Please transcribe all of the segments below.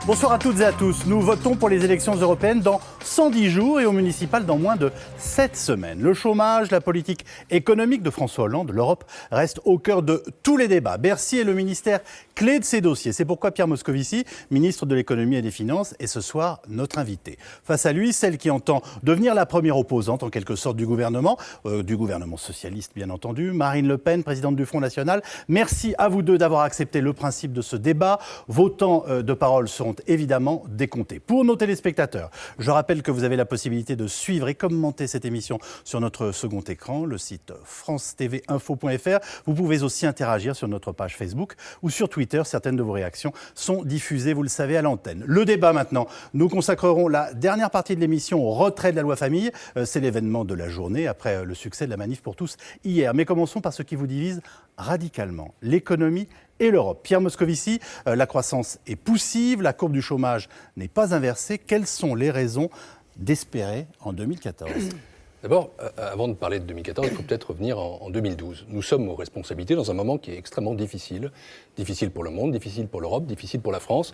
Bonsoir à toutes et à tous. Nous votons pour les élections européennes dans 110 jours et aux municipales dans moins de 7 semaines. Le chômage, la politique économique de François Hollande, l'Europe reste au cœur de tous les débats. Bercy est le ministère clé de ces dossiers. C'est pourquoi Pierre Moscovici, ministre de l'économie et des finances, est ce soir notre invité. Face à lui, celle qui entend devenir la première opposante en quelque sorte du gouvernement socialiste bien entendu, Marine Le Pen, présidente du Front National. Merci à vous deux d'avoir accepté le principe de ce débat. Vos temps de parole seront évidemment décomptés. Pour nos téléspectateurs, je rappelle que vous avez la possibilité de suivre et commenter cette émission sur notre second écran, le site france-tv-info.fr. Vous pouvez aussi interagir sur notre page Facebook ou sur Twitter. Certaines de vos réactions sont diffusées, vous le savez, à l'antenne. Le débat maintenant. Nous consacrerons la dernière partie de l'émission au retrait de la loi famille. C'est l'événement de la journée après le succès de la manif pour tous hier. Mais commençons par ce qui vous divise radicalement, l'économie et l'Europe. Pierre Moscovici, la croissance est poussive, la courbe du chômage n'est pas inversée. Quelles sont les raisons d'espérer en 2014 ? D'abord, avant de parler de 2014, il faut peut-être revenir en 2012. Nous sommes aux responsabilités dans un moment qui est extrêmement difficile. Difficile pour le monde, difficile pour l'Europe, difficile pour la France.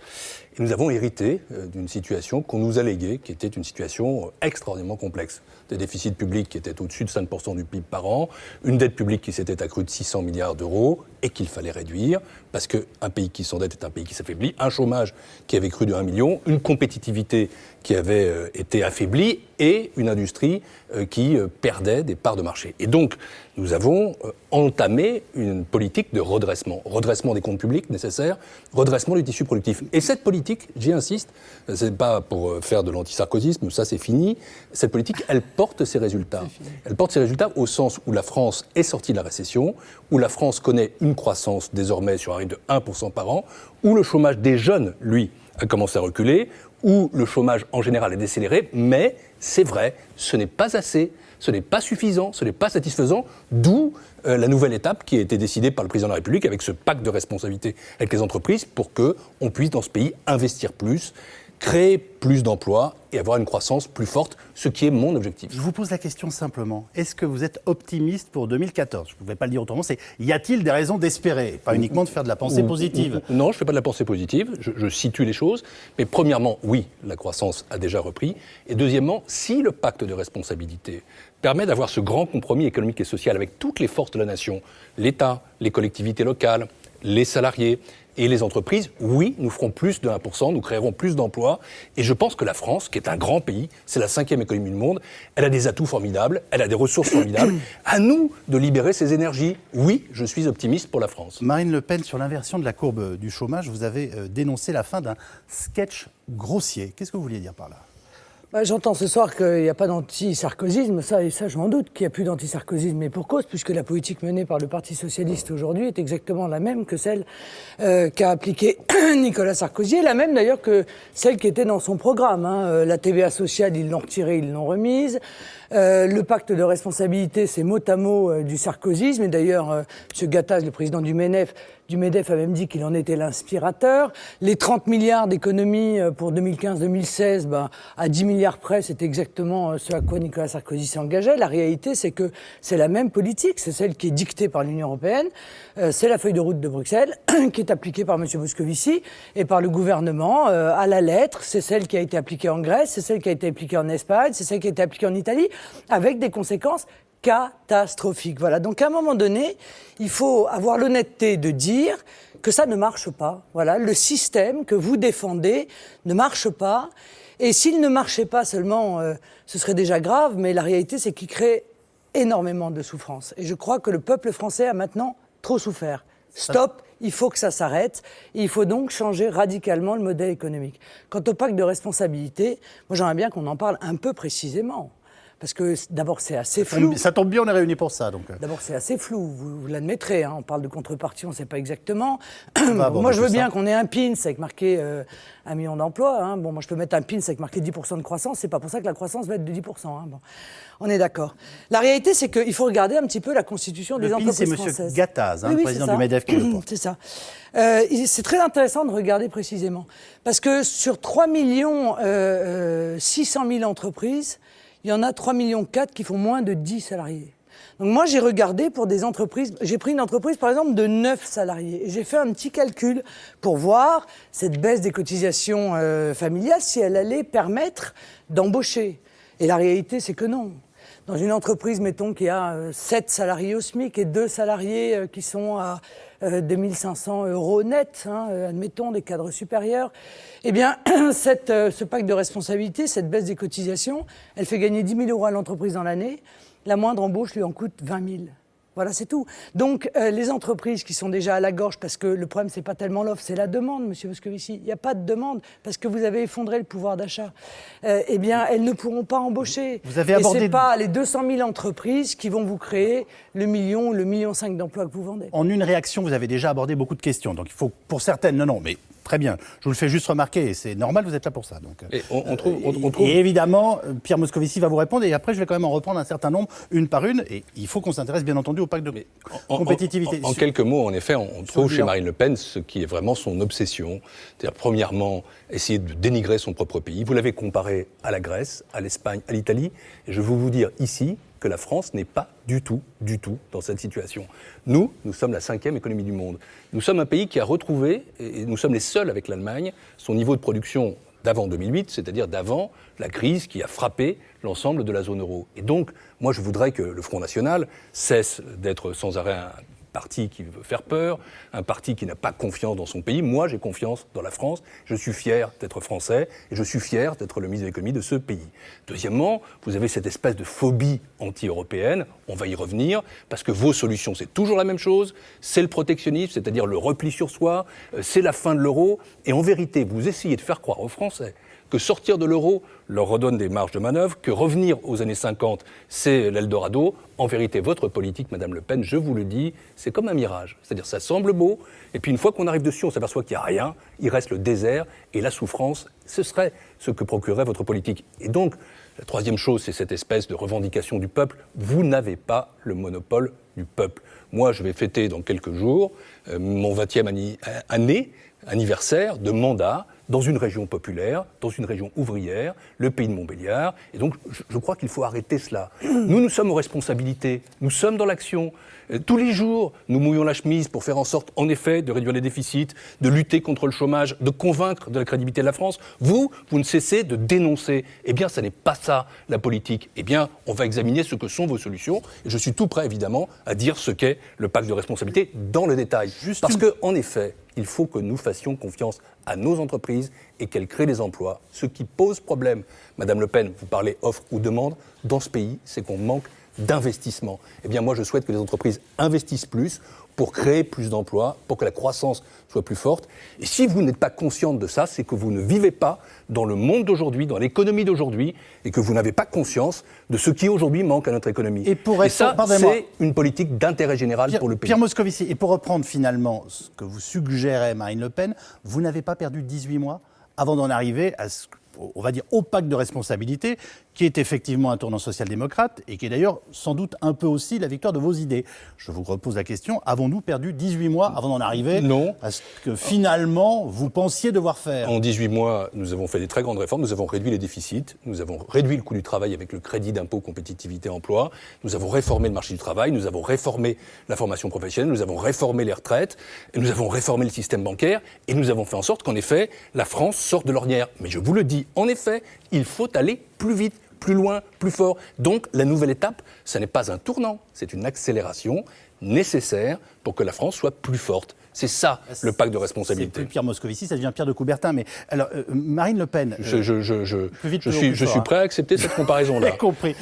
Et nous avons hérité d'une situation qu'on nous a léguée, qui était une situation extraordinairement complexe. Des déficits publics qui étaient au-dessus de 5% du PIB par an, une dette publique qui s'était accrue de 600 milliards d'euros et qu'il fallait réduire, parce qu'un pays qui s'endette est un pays qui s'affaiblit, un chômage qui avait cru de 1 million, une compétitivité qui avait été affaiblie et une industrie qui perdait des parts de marché. Et donc, nous avons entamé une politique de redressement. Redressement des comptes publics nécessaires, redressement du tissu productif. Et cette politique, j'y insiste, c'est pas pour faire de l'antisarkozisme, ça c'est fini. Cette politique, elle porte ses résultats. Elle porte ses résultats au sens où la France est sortie de la récession, où la France connaît une croissance désormais sur un rythme de 1% par an, où le chômage des jeunes, lui, a commencé à reculer, où le chômage en général est décéléré, mais c'est vrai, ce n'est pas assez, ce n'est pas suffisant, ce n'est pas satisfaisant, d'où la nouvelle étape qui a été décidée par le président de la République avec ce pacte de responsabilité avec les entreprises pour qu'on puisse dans ce pays investir plus, créer plus d'emplois et avoir une croissance plus forte, ce qui est mon objectif. Je vous pose la question simplement. Est-ce que vous êtes optimiste pour 2014 Je ne pouvais pas le dire autrement. C'est y a-t-il des raisons d'espérer ? Pas uniquement de faire de la pensée positive. Non, je ne fais pas de la pensée positive. Je situe les choses. Mais premièrement, oui, la croissance a déjà repris. Et deuxièmement, si le pacte de responsabilité permet d'avoir ce grand compromis économique et social avec toutes les forces de la nation, l'État, les collectivités locales, les salariés et les entreprises, oui, nous ferons plus de 1%, nous créerons plus d'emplois. Et je pense que la France, qui est un grand pays, c'est la 5e économie du monde, elle a des atouts formidables, elle a des ressources formidables. À nous de libérer ces énergies. Oui, je suis optimiste pour la France. Marine Le Pen, sur l'inversion de la courbe du chômage, vous avez dénoncé la fin d'un sketch grossier. Qu'est-ce que vous vouliez dire par là ? J'entends ce soir qu'il n'y a pas d'anti-sarkozysme, ça je m'en doute qu'il n'y a plus d'anti-sarkozysme, et pour cause, puisque la politique menée par le Parti Socialiste aujourd'hui est exactement la même que celle qu'a appliquée Nicolas Sarkozy, et la même d'ailleurs que celle qui était dans son programme. La TVA sociale, ils l'ont retirée, ils l'ont remise. Le pacte de responsabilité, c'est mot à mot du sarkozysme, et d'ailleurs, M. Gattaz, le président du MEDEF a même dit qu'il en était l'inspirateur. Les 30 milliards d'économies pour 2015-2016, à 10 milliards près, c'est exactement ce à quoi Nicolas Sarkozy s'engageait. La réalité, c'est que c'est la même politique, c'est celle qui est dictée par l'Union européenne, c'est la feuille de route de Bruxelles, qui est appliquée par M. Moscovici et par le gouvernement à la lettre. C'est celle qui a été appliquée en Grèce, c'est celle qui a été appliquée en Espagne, c'est celle qui a été appliquée en Italie, avec des conséquences catastrophique. Voilà. Donc, à un moment donné, il faut avoir l'honnêteté de dire que ça ne marche pas. Voilà. Le système que vous défendez ne marche pas. Et s'il ne marchait pas seulement, ce serait déjà grave, mais la réalité, c'est qu'il crée énormément de souffrance. Et je crois que le peuple français a maintenant trop souffert. Stop, il faut que ça s'arrête. Et il faut donc changer radicalement le modèle économique. Quant au pacte de responsabilité, moi, j'aimerais bien qu'on en parle un peu précisément. Parce que d'abord, c'est assez flou. Ça tombe bien, on est réunis pour ça. Donc. D'abord, c'est assez flou, vous l'admettrez. On parle de contrepartie, on ne sait pas exactement. Moi, je veux bien qu'on ait un pins avec marqué 1 million d'emplois. Bon, moi, je peux mettre un pins avec marqué 10% de croissance. C'est pas pour ça que la croissance va être de 10%. Bon, on est d'accord. La réalité, c'est qu'il faut regarder un petit peu la constitution des entreprises françaises. C'est M. Gattaz, le président du MEDEF, qui le porte. C'est ça. C'est très intéressant de regarder précisément. Parce que sur 3 600 000 entreprises, il y en a 3,4 millions qui font moins de 10 salariés. Donc moi, j'ai regardé pour des entreprises, j'ai pris une entreprise par exemple de 9 salariés et j'ai fait un petit calcul pour voir cette baisse des cotisations familiales si elle allait permettre d'embaucher. Et la réalité, c'est que non. Dans une entreprise, mettons, qui a 7 salariés au SMIC et 2 salariés qui sont à 2500 € net, admettons, des cadres supérieurs, eh bien, ce pacte de responsabilité, cette baisse des cotisations, elle fait gagner 10 000 € à l'entreprise dans l'année. La moindre embauche lui en coûte 20 000. Voilà, c'est tout. Donc, les entreprises qui sont déjà à la gorge, parce que le problème, c'est pas tellement l'offre, c'est la demande, monsieur Moscovici. Il n'y a pas de demande, parce que vous avez effondré le pouvoir d'achat. Eh bien, elles ne pourront pas embaucher. Vous avez abordé... Et c'est pas les 200 000 entreprises qui vont vous créer le 1 million, le 1,5 million d'emplois que vous vendez. En une réaction, vous avez déjà abordé beaucoup de questions. Donc, il faut, pour certaines, non, mais très bien. Je vous le fais juste remarquer, et c'est normal, vous êtes là pour ça. Donc, et on trouve... Et évidemment, Pierre Moscovici va vous répondre, et après, je vais quand même en reprendre un certain nombre, une par une, et il faut qu'on s'intéresse, bien entendu, au pacte de compétitivité. En quelques mots, en effet, on trouve chez Marine Le Pen ce qui est vraiment son obsession. C'est-à-dire, premièrement, essayer de dénigrer son propre pays. Vous l'avez comparé à la Grèce, à l'Espagne, à l'Italie, et je veux vous dire ici que la France n'est pas du tout dans cette situation. Nous sommes la 5e économie du monde. Nous sommes un pays qui a retrouvé, et nous sommes les seuls avec l'Allemagne, son niveau de production d'avant 2008, c'est-à-dire d'avant la crise qui a frappé l'ensemble de la zone euro. Et donc, moi, je voudrais que le Front National cesse d'être sans arrêt un parti qui veut faire peur, un parti qui n'a pas confiance dans son pays. Moi, j'ai confiance dans la France. Je suis fier d'être français et je suis fier d'être le ministre de l'économie de ce pays. Deuxièmement, vous avez cette espèce de phobie anti-européenne. On va y revenir parce que vos solutions, c'est toujours la même chose. C'est le protectionnisme, c'est-à-dire le repli sur soi. C'est la fin de l'euro. Et en vérité, vous essayez de faire croire aux Français que sortir de l'euro leur redonne des marges de manœuvre, que revenir aux années 50, c'est l'Eldorado. En vérité, votre politique, Madame Le Pen, je vous le dis, c'est comme un mirage. C'est-à-dire ça semble beau, et puis une fois qu'on arrive dessus, on s'aperçoit qu'il n'y a rien, il reste le désert, et la souffrance, ce serait ce que procurerait votre politique. Et donc, la troisième chose, c'est cette espèce de revendication du peuple. Vous n'avez pas le monopole du peuple. Moi, je vais fêter dans quelques jours mon 20e anniversaire de mandat dans une région populaire, dans une région ouvrière, le pays de Montbéliard. Et donc, je crois qu'il faut arrêter cela. Nous sommes aux responsabilités, nous sommes dans l'action. Tous les jours, nous mouillons la chemise pour faire en sorte, en effet, de réduire les déficits, de lutter contre le chômage, de convaincre de la crédibilité de la France. Vous ne cessez de dénoncer. Eh bien, ça n'est pas ça, la politique. Eh bien, on va examiner ce que sont vos solutions. Et je suis tout prêt, évidemment, à dire ce qu'est le pacte de responsabilité dans le détail. Parce qu'en effet, il faut que nous fassions confiance à nos entreprises et qu'elles créent des emplois. Ce qui pose problème, Madame Le Pen, vous parlez offre ou demande, dans ce pays, c'est qu'on manque d'investissement. Eh bien, moi, je souhaite que les entreprises investissent plus pour créer plus d'emplois, pour que la croissance soit plus forte. Et si vous n'êtes pas consciente de ça, c'est que vous ne vivez pas dans le monde d'aujourd'hui, dans l'économie d'aujourd'hui, et que vous n'avez pas conscience de ce qui aujourd'hui manque à notre économie. Et ça, c'est une politique d'intérêt général pour le pays. Pierre Moscovici, et pour reprendre finalement ce que vous suggérez Marine Le Pen, vous n'avez pas perdu 18 mois avant d'en arriver à on va dire, au pacte de responsabilité, qui est effectivement un tournant social-démocrate et qui est d'ailleurs sans doute un peu aussi la victoire de vos idées. Je vous repose la question, avons-nous perdu 18 mois avant d'en arriver à ce que finalement vous pensiez devoir faire ? En 18 mois, nous avons fait des très grandes réformes, nous avons réduit les déficits, nous avons réduit le coût du travail avec le crédit d'impôt compétitivité emploi, nous avons réformé le marché du travail, nous avons réformé la formation professionnelle, nous avons réformé les retraites, et nous avons réformé le système bancaire et nous avons fait en sorte qu'en effet, la France sorte de l'ornière. Mais je vous le dis, en effet, il faut aller plus vite, plus loin, plus fort. Donc, la nouvelle étape, ce n'est pas un tournant, c'est une accélération nécessaire pour que la France soit plus forte. C'est ça, le pacte de responsabilité. C'est plus Pierre Moscovici, ça devient Pierre de Coubertin. Mais alors, Marine Le Pen... Je suis prêt à accepter cette comparaison-là. J'ai compris.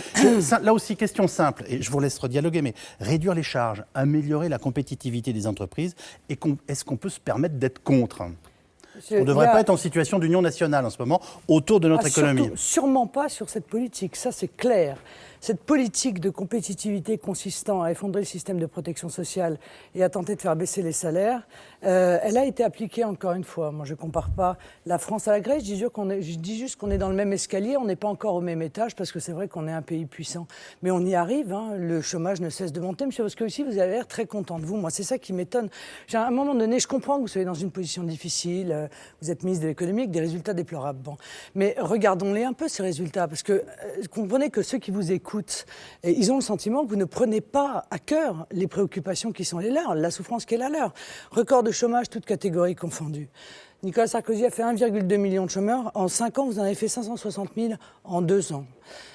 Là aussi, question simple, et je vous laisse redialoguer, mais réduire les charges, améliorer la compétitivité des entreprises, est-ce qu'on peut se permettre d'être contre ? On ne devrait pas être en situation d'union nationale en ce moment autour de notre économie. Sûrement pas sur cette politique, ça c'est clair. Cette politique de compétitivité consistant à effondrer le système de protection sociale et à tenter de faire baisser les salaires, elle a été appliquée encore une fois. Moi je ne compare pas la France à la Grèce, je dis juste qu'on est dans le même escalier, on n'est pas encore au même étage parce que c'est vrai qu'on est un pays puissant. Mais on y arrive, hein, le chômage ne cesse de monter. Monsieur Moscovici, vous avez l'air très content de vous. Moi c'est ça qui m'étonne. À un moment donné, je comprends que vous soyez dans une position difficile, vous êtes ministre de l'économie avec des résultats déplorables. Bon. Mais regardons-les un peu, ces résultats, parce que comprenez que ceux qui vous écoutent, ils ont le sentiment que vous ne prenez pas à cœur les préoccupations qui sont les leurs, la souffrance qui est la leur. Record de chômage, toutes catégories confondues. Nicolas Sarkozy a fait 1,2 million de chômeurs. En 5 ans, vous en avez fait 560 000 en 2 ans.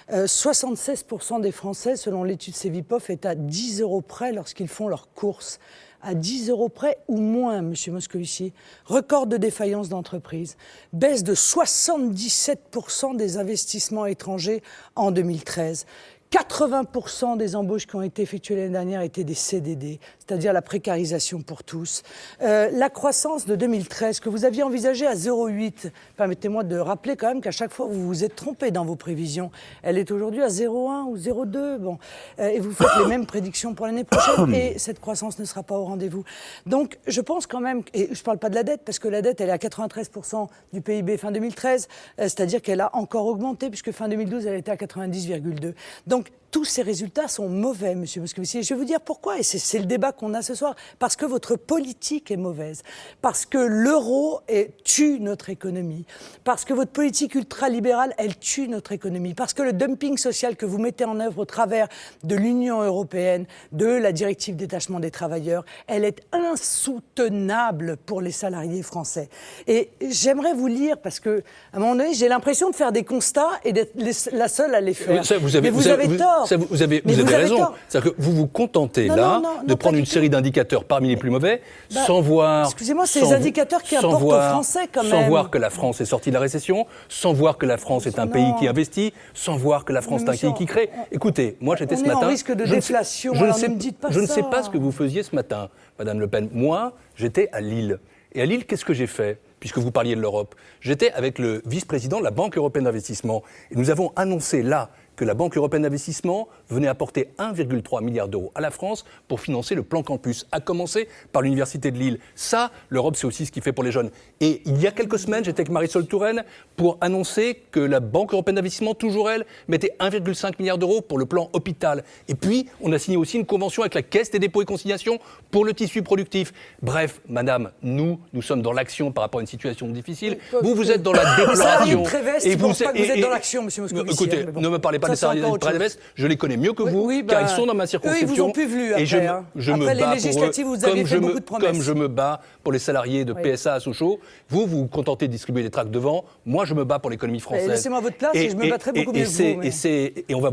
76% des Français, selon l'étude Cevipof, est à 10 € près lorsqu'ils font leurs courses. À 10 € près ou moins, M. Moscovici. Record de défaillance d'entreprises. Baisse de 77% des investissements étrangers en 2013. 80% des embauches qui ont été effectuées l'année dernière étaient des CDD, c'est-à-dire la précarisation pour tous. La croissance de 2013, que vous aviez envisagée à 0,8, permettez-moi de rappeler quand même qu'à chaque fois vous vous êtes trompé dans vos prévisions. Elle est aujourd'hui à 0,1 ou 0,2. Bon. Et vous faites les mêmes prédictions pour l'année prochaine et cette croissance ne sera pas au rendez-vous. Donc je pense quand même, et je ne parle pas de la dette, parce que la dette elle est à 93% du PIB fin 2013, c'est-à-dire qu'elle a encore augmenté, puisque fin 2012 elle était à 90,2. Donc tous ces résultats sont mauvais, M. Moscovici. Et je vais vous dire pourquoi, et c'est le débat qu'on a ce soir. Parce que votre politique est mauvaise. Parce que l'euro tue notre économie. Parce que votre politique ultralibérale, elle tue notre économie. Parce que le dumping social que vous mettez en œuvre au travers de l'Union européenne, de la directive détachement des travailleurs, elle est insoutenable pour les salariés français. Et j'aimerais vous lire, parce qu'à un moment donné, j'ai l'impression de faire des constats et d'être la seule à les faire. Mais vous avez tort. Vous avez raison. C'est-à-dire que vous vous contentez de prendre une série d'indicateurs parmi les plus mauvais, sans voir... Excusez-moi, c'est les indicateurs qui apportent aux Français quand même. Sans voir que la France est sortie de la récession, sans voir que la France est un pays qui investit, sans voir que la France est un pays qui crée. Écoutez, moi j'étais ce matin... On est en risque de déflation, alors ne me dites pas ça. Je ne sais pas ce que vous faisiez ce matin, Madame Le Pen. Moi, j'étais à Lille. Et à Lille, qu'est-ce que j'ai fait ? Puisque vous parliez de l'Europe. J'étais avec le vice-président de la Banque européenne d'investissement. Et nous avons annoncé là que la Banque européenne d'investissement venait apporter 1,3 milliard d'euros à la France pour financer le plan campus, à commencer par l'Université de Lille. Ça, l'Europe, c'est aussi ce qu'il fait pour les jeunes. Et il y a quelques semaines, j'étais avec Marisol Touraine pour annoncer que la Banque européenne d'investissement, toujours elle, mettait 1,5 milliard d'euros pour le plan hôpital. Et puis, on a signé aussi une convention avec la Caisse des dépôts et consignations pour le tissu productif. Bref, madame, nous sommes dans l'action par rapport à une situation difficile. Vous êtes dans la déploration. Et vous êtes dans l'action, monsieur Moscovici. Écoutez, ne me parlez pas des salariés de Prévest, je les connais mieux que vous, car ils sont dans ma circonscription. Eux, ils vous ont plus vu après. Je me bats pour eux, comme je me bats pour les salariés de PSA à Sochaux. Vous vous contentez de distribuer des tracts devant. Moi, je me bats pour l'économie française. Laissez-moi votre place et je me battrai beaucoup mieux que vous. Et on va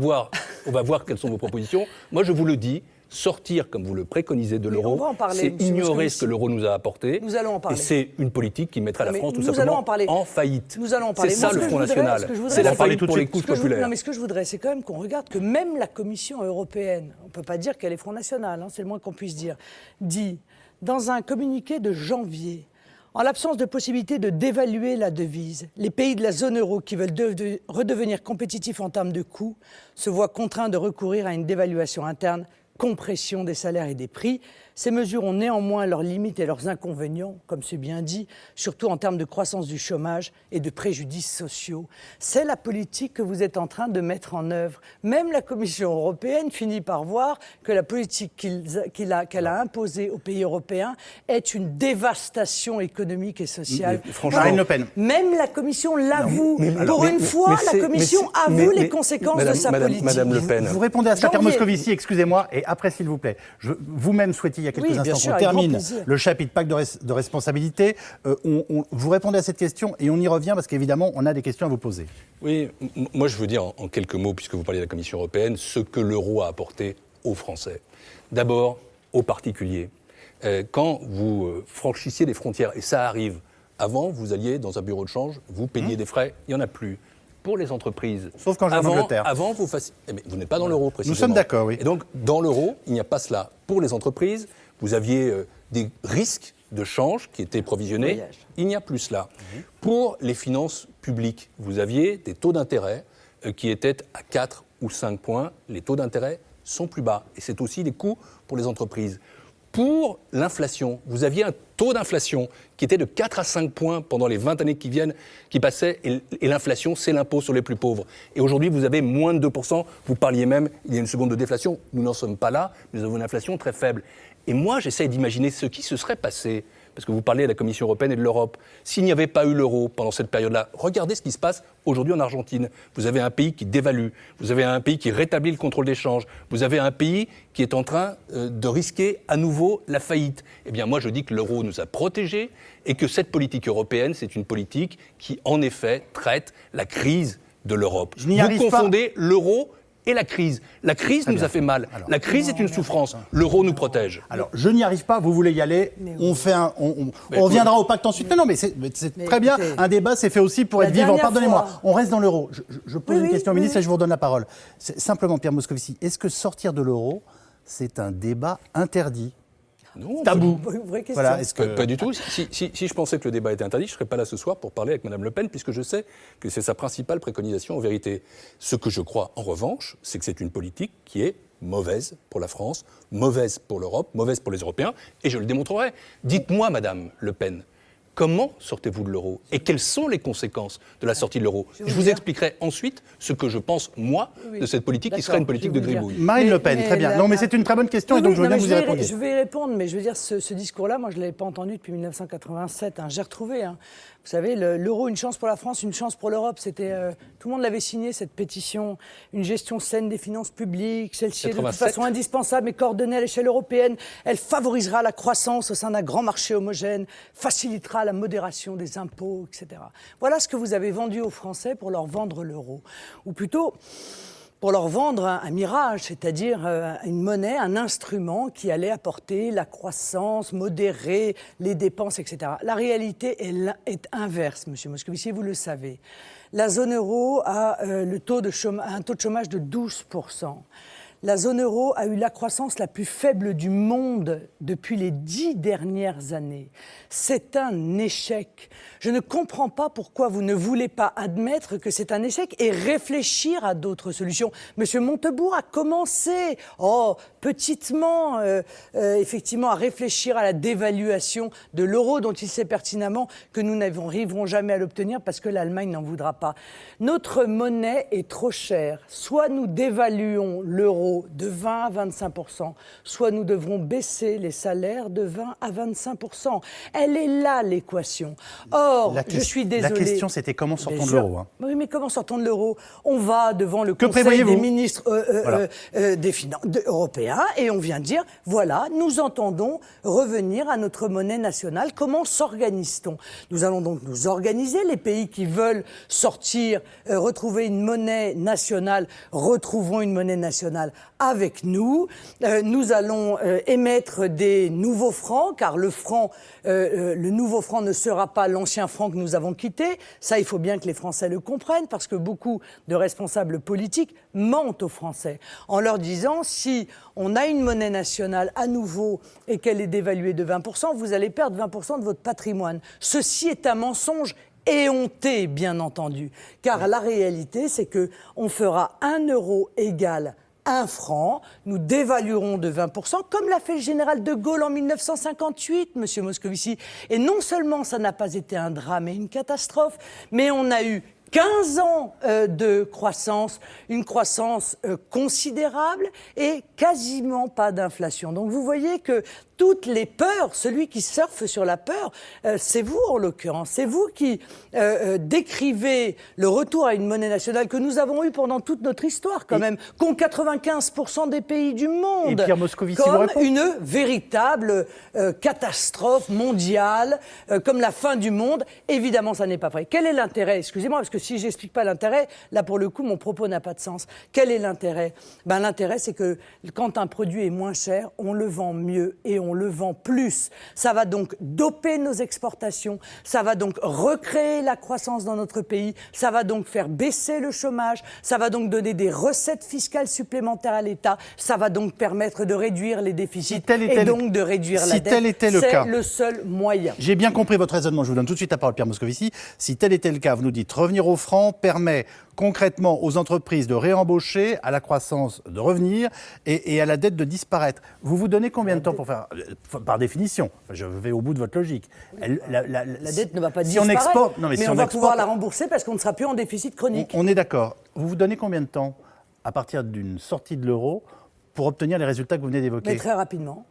voir quelles sont vos propositions. Moi, je vous le dis. Sortir, comme vous le préconisez, de l'euro, c'est ignorer ce que l'euro nous a apporté. Nous allons en parler. Et c'est une politique qui mettrait la France tout simplement en faillite. Nous allons en parler. C'est ça le Front National. C'est la faillite pour les couches populaires. Non, mais ce que je voudrais, c'est quand même qu'on regarde que même la Commission européenne, on ne peut pas dire qu'elle est Front National, c'est le moins qu'on puisse dire, dit, dans un communiqué de janvier, en l'absence de possibilité de dévaluer la devise, les pays de la zone euro qui veulent redevenir compétitifs en termes de coûts se voient contraints de recourir à une dévaluation interne, compression des salaires et des prix. Ces mesures ont néanmoins leurs limites et leurs inconvénients, comme c'est bien dit, surtout en termes de croissance du chômage et de préjudices sociaux. C'est la politique que vous êtes en train de mettre en œuvre. Même la Commission européenne finit par voir que la politique qu'elle a imposée aux pays européens est une dévastation économique et sociale. Marine Le Pen. Même la Commission l'avoue. Pour une fois, la Commission avoue les conséquences de sa politique. Madame Le Pen. Vous répondez à ça, Pierre Moscovici, excusez-moi, et après, s'il vous plaît. Vous-même souhaitiez il y a quelques instants qu'on termine le chapitre pacte de responsabilité. Vous répondez à cette question et on y revient parce qu'évidemment, on a des questions à vous poser. Oui, moi je veux dire en quelques mots, puisque vous parlez de la Commission européenne, ce que l'euro a apporté aux Français. D'abord, aux particuliers. Quand vous franchissiez les frontières, et ça arrive, avant, vous alliez dans un bureau de change, vous payiez des frais, il n'y en a plus. Pour les entreprises. Sauf quand je vais en Angleterre. Avant, vous n'êtes pas dans l'euro, précisément. Nous sommes d'accord, oui. Et donc, dans l'euro, il n'y a pas cela. Pour les entreprises, vous aviez des risques de change qui étaient provisionnés. Il n'y a plus cela. Pour les finances publiques, vous aviez des taux d'intérêt qui étaient à 4 ou 5 points. Les taux d'intérêt sont plus bas. Et c'est aussi des coûts pour les entreprises. Pour l'inflation, vous aviez un taux d'inflation qui était de 4 à 5 points pendant les 20 années qui passaient, et l'inflation, c'est l'impôt sur les plus pauvres. Et aujourd'hui, vous avez moins de 2%, vous parliez même, il y a une seconde de déflation, nous n'en sommes pas là, nous avons une inflation très faible. Et moi, j'essaie d'imaginer ce qui se serait passé parce que vous parlez de la Commission européenne et de l'Europe. S'il n'y avait pas eu l'euro pendant cette période-là, regardez ce qui se passe aujourd'hui en Argentine. Vous avez un pays qui dévalue, vous avez un pays qui rétablit le contrôle des changes, vous avez un pays qui est en train de risquer à nouveau la faillite. Eh bien moi je dis que l'euro nous a protégés et que cette politique européenne, c'est une politique qui en effet traite la crise de l'Europe. Vous confondez l'euro et la crise. La crise nous a fait mal. Alors, la crise est une souffrance. L'euro nous protège. Alors, je n'y arrive pas. Vous voulez y aller. On fait on reviendra au pacte ensuite. Non, mais c'est très bien. Un débat, c'est fait aussi pour être vivant. Pardonnez-moi. On reste dans l'euro. Je pose une question au ministre et je vous redonne la parole. Simplement, Pierre Moscovici, est-ce que sortir de l'euro, c'est un débat interdit? Non, tabou. Vraie question. Voilà, pas du tout. Si je pensais que le débat était interdit, je ne serais pas là ce soir pour parler avec Mme Le Pen, puisque je sais que c'est sa principale préconisation en vérité. Ce que je crois, en revanche, c'est que c'est une politique qui est mauvaise pour la France, mauvaise pour l'Europe, mauvaise pour les Européens, et je le démontrerai. Dites-moi, Mme Le Pen, comment sortez-vous de l'euro et quelles sont les conséquences de la sortie de l'euro? Je vous expliquerai ensuite ce que je pense, moi, de cette politique qui sera une politique de gribouille. Marine Le Pen, très bien. Non, mais c'est une très bonne question et donc je veux bien que vous y répondiez. Je vais y répondre, mais je veux dire, ce discours-là, moi, je ne l'avais pas entendu depuis 1987. J'ai retrouvé, vous savez, l'euro, une chance pour la France, une chance pour l'Europe. C'était, tout le monde l'avait signé, cette pétition. Une gestion saine des finances publiques. Celle-ci est de toute façon indispensable et coordonnée à l'échelle européenne. Elle favorisera la croissance au sein d'un grand marché homogène, facilitera la modération des impôts, etc. Voilà ce que vous avez vendu aux Français pour leur vendre l'euro. Ou plutôt, pour leur vendre un mirage, c'est-à-dire une monnaie, un instrument qui allait apporter la croissance, modérer les dépenses, etc. La réalité est inverse, Monsieur Moscovici, vous le savez. La zone euro a un taux de chômage de 12%. La zone euro a eu la croissance la plus faible du monde depuis les 10 dernières années. C'est un échec. Je ne comprends pas pourquoi vous ne voulez pas admettre que c'est un échec et réfléchir à d'autres solutions. Monsieur Montebourg a commencé, petitement, effectivement, à réfléchir à la dévaluation de l'euro, dont il sait pertinemment que nous n'arriverons jamais à l'obtenir parce que l'Allemagne n'en voudra pas. Notre monnaie est trop chère. Soit nous dévaluons l'euro de 20 à 25%, soit nous devrons baisser les salaires de 20 à 25%. Elle est là, l'équation. Or, je suis désolé. La question, c'était comment sortons de l'euro. Oui, mais comment sortons de l'euro? On va devant le Conseil des ministres des finances européens et on vient dire, voilà, nous entendons revenir à notre monnaie nationale. Comment s'organise-t-on? Nous allons donc nous organiser. Les pays qui veulent sortir, retrouver une monnaie nationale, retrouveront une monnaie nationale avec nous. Nous allons émettre des nouveaux francs, car le nouveau franc ne sera pas l'ancien franc que nous avons quitté. Ça, il faut bien que les Français le comprennent, parce que beaucoup de responsables politiques mentent aux Français en leur disant, si on a une monnaie nationale à nouveau et qu'elle est dévaluée de 20%, vous allez perdre 20% de votre patrimoine. Ceci est un mensonge éhonté, bien entendu, car la réalité, c'est qu'on fera 1 euro égal 1 franc, nous dévaluerons de 20%, comme l'a fait le général de Gaulle en 1958, Monsieur Moscovici. Et non seulement ça n'a pas été un drame et une catastrophe, mais on a eu 15 ans de croissance, une croissance considérable et quasiment pas d'inflation. Donc vous voyez que toutes les peurs, celui qui surfe sur la peur, c'est vous en l'occurrence. C'est vous qui décrivez le retour à une monnaie nationale que nous avons eu pendant toute notre histoire quand même, qu'ont 95% des pays du monde, et Pierre Moscovici comme une véritable catastrophe mondiale, comme la fin du monde. Évidemment, ça n'est pas vrai. Quel est l'intérêt? Excusez-moi, parce que si j'explique pas l'intérêt, là pour le coup, mon propos n'a pas de sens. Quel est l'intérêt? L'intérêt, c'est que quand un produit est moins cher, on le vend mieux et on le vend plus. Ça va donc doper nos exportations, ça va donc recréer la croissance dans notre pays, ça va donc faire baisser le chômage, ça va donc donner des recettes fiscales supplémentaires à l'État, ça va donc permettre de réduire les déficits et donc de réduire la dette. C'est le seul moyen. J'ai bien compris votre raisonnement. Je vous donne tout de suite la parole, Pierre Moscovici. Si tel était le cas, vous nous dites revenir au franc permet concrètement aux entreprises de réembaucher, à la croissance de revenir et à la dette de disparaître. Vous vous donnez combien de temps pour faire, par définition, je vais au bout de votre logique. La dette ne va pas disparaître, on exporte, mais on va pouvoir la rembourser parce qu'on ne sera plus en déficit chronique. On est d'accord. Vous vous donnez combien de temps à partir d'une sortie de l'euro pour obtenir les résultats que vous venez d'évoquer? Mais très rapidement.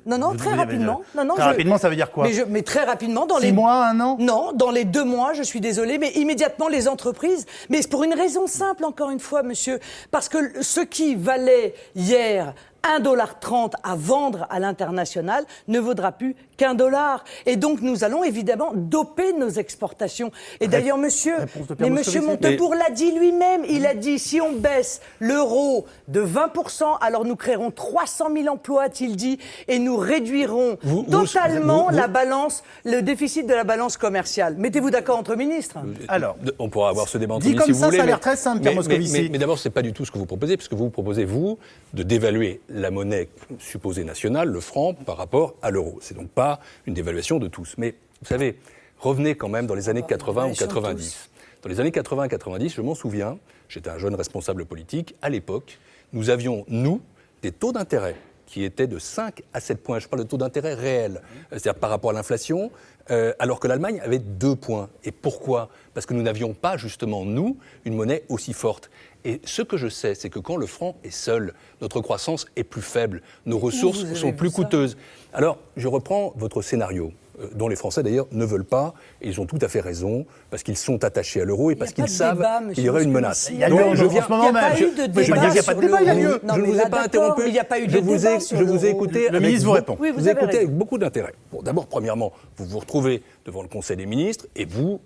Non, très rapidement. Très rapidement, ça veut dire quoi? Mais très rapidement, dans 6 mois, 1 an? Non, dans les 2 mois, je suis désolée, mais immédiatement les entreprises. Mais c'est pour une raison simple, encore une fois, monsieur. Parce que ce qui valait hier 1,30 $ à vendre à l'international ne vaudra plus qu'1 $. Et donc, nous allons évidemment doper nos exportations. Et d'ailleurs, monsieur Montebourg l'a dit lui-même. Il a dit, si on baisse l'euro de 20%, alors nous créerons 300 000 emplois, a-t-il dit, et nous réduirons totalement la balance, le déficit de la balance commerciale. Mettez-vous d'accord entre ministres. Alors, on pourra avoir ce débat entre dit ministres, comme si ça, vous voulez. Ça a l'air très simple, Pierre Moscovici. Mais d'abord, ce n'est pas du tout ce que vous proposez, puisque vous proposez, vous, de dévaluer la monnaie supposée nationale, le franc, par rapport à l'euro. C'est donc pas une dévaluation de tous. Mais vous savez, revenez quand même dans les années 80 ou 90. Dans les années 80 et 90, je m'en souviens, j'étais un jeune responsable politique, à l'époque, nous avions, nous, des taux d'intérêt qui étaient de 5 à 7 points. Je parle de taux d'intérêt réels, c'est-à-dire par rapport à l'inflation, alors que l'Allemagne avait 2 points. Et pourquoi ? Parce que nous n'avions pas, justement, nous, une monnaie aussi forte. Et ce que je sais, c'est que quand le franc est seul, notre croissance est plus faible, nos ressources sont plus coûteuses. Alors, je reprends votre scénario, dont les Français d'ailleurs ne veulent pas, et ils ont tout à fait raison, parce qu'ils sont attachés à l'euro et parce qu'ils savent qu'il y aurait une menace. Il y a lieu en ce moment même. Il n'y a pas eu de débat. Il n'y a pas de débat, il y a lieu. Je ne vous ai pas interrompu. Il n'y a pas eu de débat sur je vous ai écouté. Le ministre vous répond. Oui, vous écoutez avec beaucoup d'intérêt. Bon, d'abord, premièrement, vous vous retrouvez devant le Conseil des ministres et vous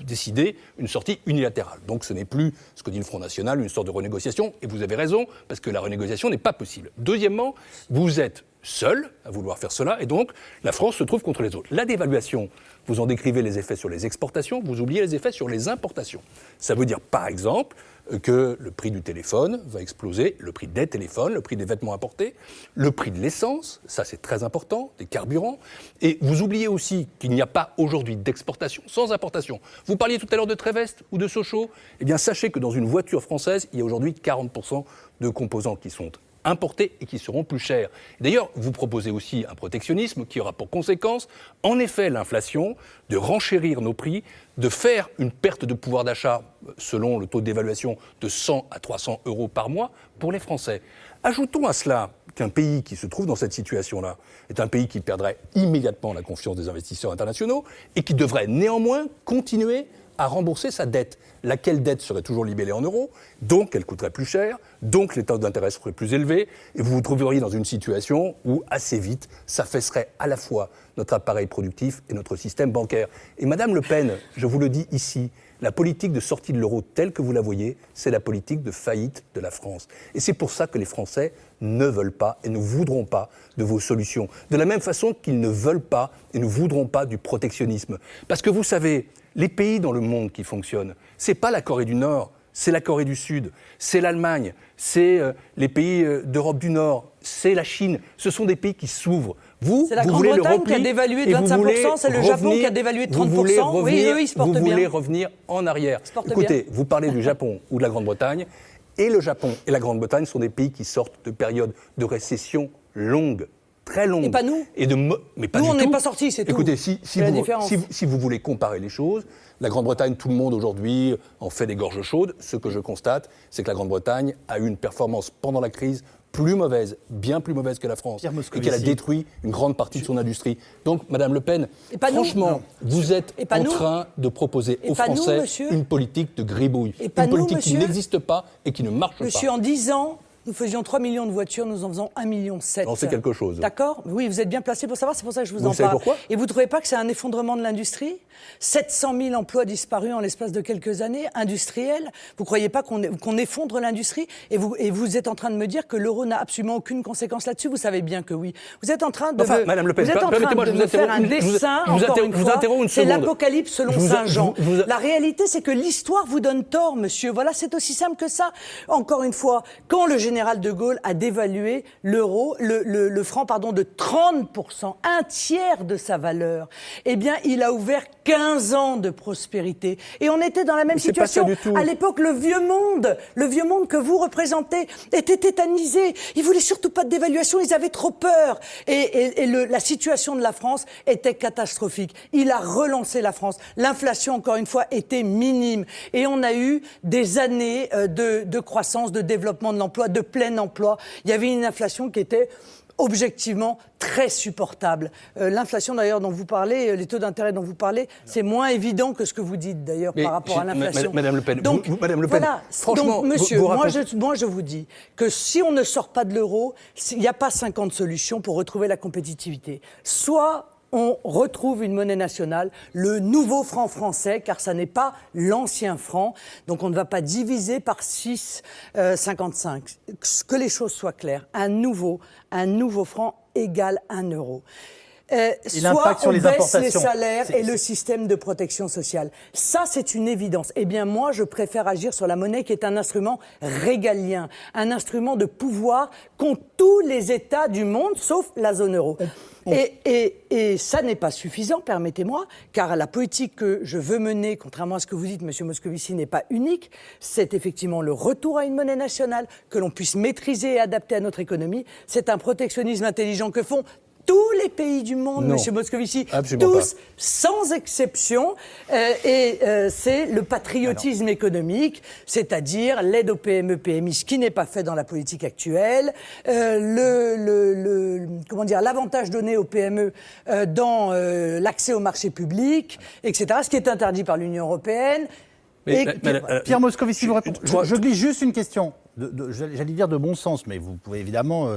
décidez une sortie unilatérale. Donc ce n'est plus ce que dit le Front National, une sorte de renégociation, et vous avez raison, parce que la renégociation n'est pas possible. Deuxièmement, vous êtes seul à vouloir faire cela, et donc la France se trouve contre les autres. La dévaluation, vous en décrivez les effets sur les exportations, vous oubliez les effets sur les importations. Ça veut dire, par exemple, que le prix du téléphone va exploser, le prix des téléphones, le prix des vêtements importés, le prix de l'essence, ça c'est très important, des carburants. Et vous oubliez aussi qu'il n'y a pas aujourd'hui d'exportation sans importation. Vous parliez tout à l'heure de Tréveste ou de Sochaux. Eh bien sachez que dans une voiture française, il y a aujourd'hui 40% de composants qui sont importés et qui seront plus chers. D'ailleurs, vous proposez aussi un protectionnisme qui aura pour conséquence, en effet, l'inflation, de renchérir nos prix, de faire une perte de pouvoir d'achat, selon le taux d'évaluation, de 100 à 300 euros par mois pour les Français. Ajoutons à cela qu'un pays qui se trouve dans cette situation-là est un pays qui perdrait immédiatement la confiance des investisseurs internationaux et qui devrait néanmoins continuer à rembourser sa dette. Laquelle dette serait toujours libellée en euros, donc elle coûterait plus cher, donc les taux d'intérêt seraient plus élevés, et vous vous trouveriez dans une situation où, assez vite, ça fesserait à la fois notre appareil productif et notre système bancaire. Et Madame Le Pen, je vous le dis ici, la politique de sortie de l'euro telle que vous la voyez, c'est la politique de faillite de la France. Et c'est pour ça que les Français ne veulent pas et ne voudront pas de vos solutions. De la même façon qu'ils ne veulent pas et ne voudront pas du protectionnisme. Parce que vous savez, les pays dans le monde qui fonctionnent, c'est pas la Corée du Nord, c'est la Corée du Sud, c'est l'Allemagne, c'est les pays d'Europe du Nord, c'est la Chine. Ce sont des pays qui s'ouvrent. C'est la Grande-Bretagne qui a dévalué de 25%, c'est le Japon qui a dévalué de 30%. Oui, eux, ils se portent bien. Vous voulez revenir en arrière. Écoutez, vous parlez du Japon ou de la Grande-Bretagne, et le Japon et la Grande-Bretagne sont des pays qui sortent de périodes de récession longues. Très longue. Et pas nous. Mais pas nous, du on tout. n'est pas sortis, c'est tout. Écoutez, si vous voulez comparer les choses, la Grande-Bretagne, tout le monde aujourd'hui en fait des gorges chaudes. Ce que je constate, c'est que la Grande-Bretagne a eu une performance pendant la crise plus mauvaise, bien plus mauvaise que la France, et qu'elle a détruit une grande partie de son industrie. Donc, Madame Le Pen, franchement, vous êtes en train de proposer aux Français une politique de gribouille, une politique qui n'existe pas et qui ne marche pas. Monsieur, en 10 ans, nous faisions 3 millions de voitures, nous en faisons 1,7 million. On sait quelque chose. D'accord ? Oui, vous êtes bien placé pour savoir, c'est pour ça que je vous en parle. Vous savez pourquoi ? Et vous ne trouvez pas que c'est un effondrement de l'industrie ? 700 000 emplois disparus en l'espace de quelques années, industriels. Vous ne croyez pas qu'on effondre l'industrie ? Et vous êtes en train de me dire que l'euro n'a absolument aucune conséquence là-dessus ? Vous savez bien que oui. Vous êtes en train de Madame Le Pen, vous êtes en train de me faire un dessin, encore une fois. C'est l'Apocalypse selon Saint Jean. La réalité, c'est que l'histoire vous donne tort, monsieur. Voilà, c'est aussi simple que ça. Encore une fois, quand le général de Gaulle a dévalué l'euro, le franc, de 30%, un tiers de sa valeur, eh bien, il a ouvert 15 ans de prospérité. Et on était dans la même situation. À l'époque, le vieux monde que vous représentez était tétanisé. Ils voulaient surtout pas de dévaluation, ils avaient trop peur. Et la situation de la France était catastrophique. Il a relancé la France. L'inflation, encore une fois, était minime. Et on a eu des années de croissance, de développement de l'emploi, de plein emploi. Il y avait une inflation qui était objectivement très supportable. L'inflation d'ailleurs dont vous parlez, les taux d'intérêt dont vous parlez, c'est moins évident que ce que vous dites d'ailleurs par rapport à l'inflation. Madame Le Pen, donc, Madame Le Pen, voilà, franchement, donc, monsieur, moi je vous dis que si on ne sort pas de l'euro, il n'y a pas 50 solutions pour retrouver la compétitivité. Soit on retrouve une monnaie nationale, le nouveau franc français, car ça n'est pas l'ancien franc. Donc on ne va pas diviser par 6,55. Que les choses soient claires, un nouveau franc égale 1 euro. Soit on baisse les salaires et le système de protection sociale. Ça, c'est une évidence. Eh bien, moi, je préfère agir sur la monnaie qui est un instrument régalien, un instrument de pouvoir qu'ont tous les États du monde, sauf la zone euro. Et ça n'est pas suffisant, permettez-moi, car la politique que je veux mener, contrairement à ce que vous dites, M. Moscovici, n'est pas unique. C'est effectivement le retour à une monnaie nationale que l'on puisse maîtriser et adapter à notre économie. C'est un protectionnisme intelligent que font tous les pays du monde, non, M. Moscovici, tous, sans exception, c'est le patriotisme économique, c'est-à-dire l'aide aux PME, PMI, ce qui n'est pas fait dans la politique actuelle, l'avantage donné aux PME dans l'accès au marché public, etc., ce qui est interdit par l'Union européenne. Pierre Moscovici vous répond. Je glisse juste une question, j'allais dire de bon sens, mais vous pouvez évidemment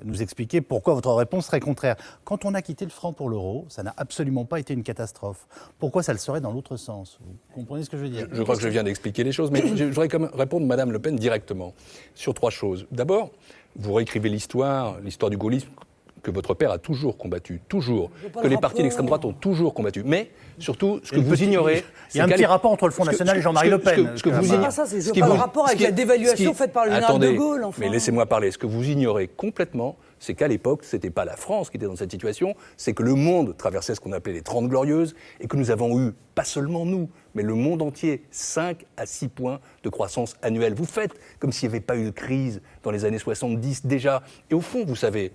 nous expliquer pourquoi votre réponse serait contraire. Quand on a quitté le franc pour l'euro, ça n'a absolument pas été une catastrophe. Pourquoi ça le serait dans l'autre sens? Vous comprenez ce que je veux dire? Je crois que je viens d'expliquer les choses, mais je voudrais quand même répondre Madame Le Pen directement sur 3 choses. D'abord, vous réécrivez l'histoire du gaullisme que votre père a toujours combattu, toujours, que les partis d'extrême droite ont toujours combattu. Mais surtout, ce que vous ignorez... Il y a un petit rapport entre le Front National et Jean-Marie Le Pen. C'est pas le rapport avec la dévaluation faite par le général de Gaulle. Enfin. Mais laissez-moi parler. Ce que vous ignorez complètement, c'est qu'à l'époque, ce n'était pas la France qui était dans cette situation, c'est que le monde traversait ce qu'on appelait les 30 Glorieuses et que nous avons eu, pas seulement nous, mais le monde entier, 5 à 6 points de croissance annuelle. Vous faites comme s'il n'y avait pas eu de crise dans les années 70 déjà. Et au fond, vous savez,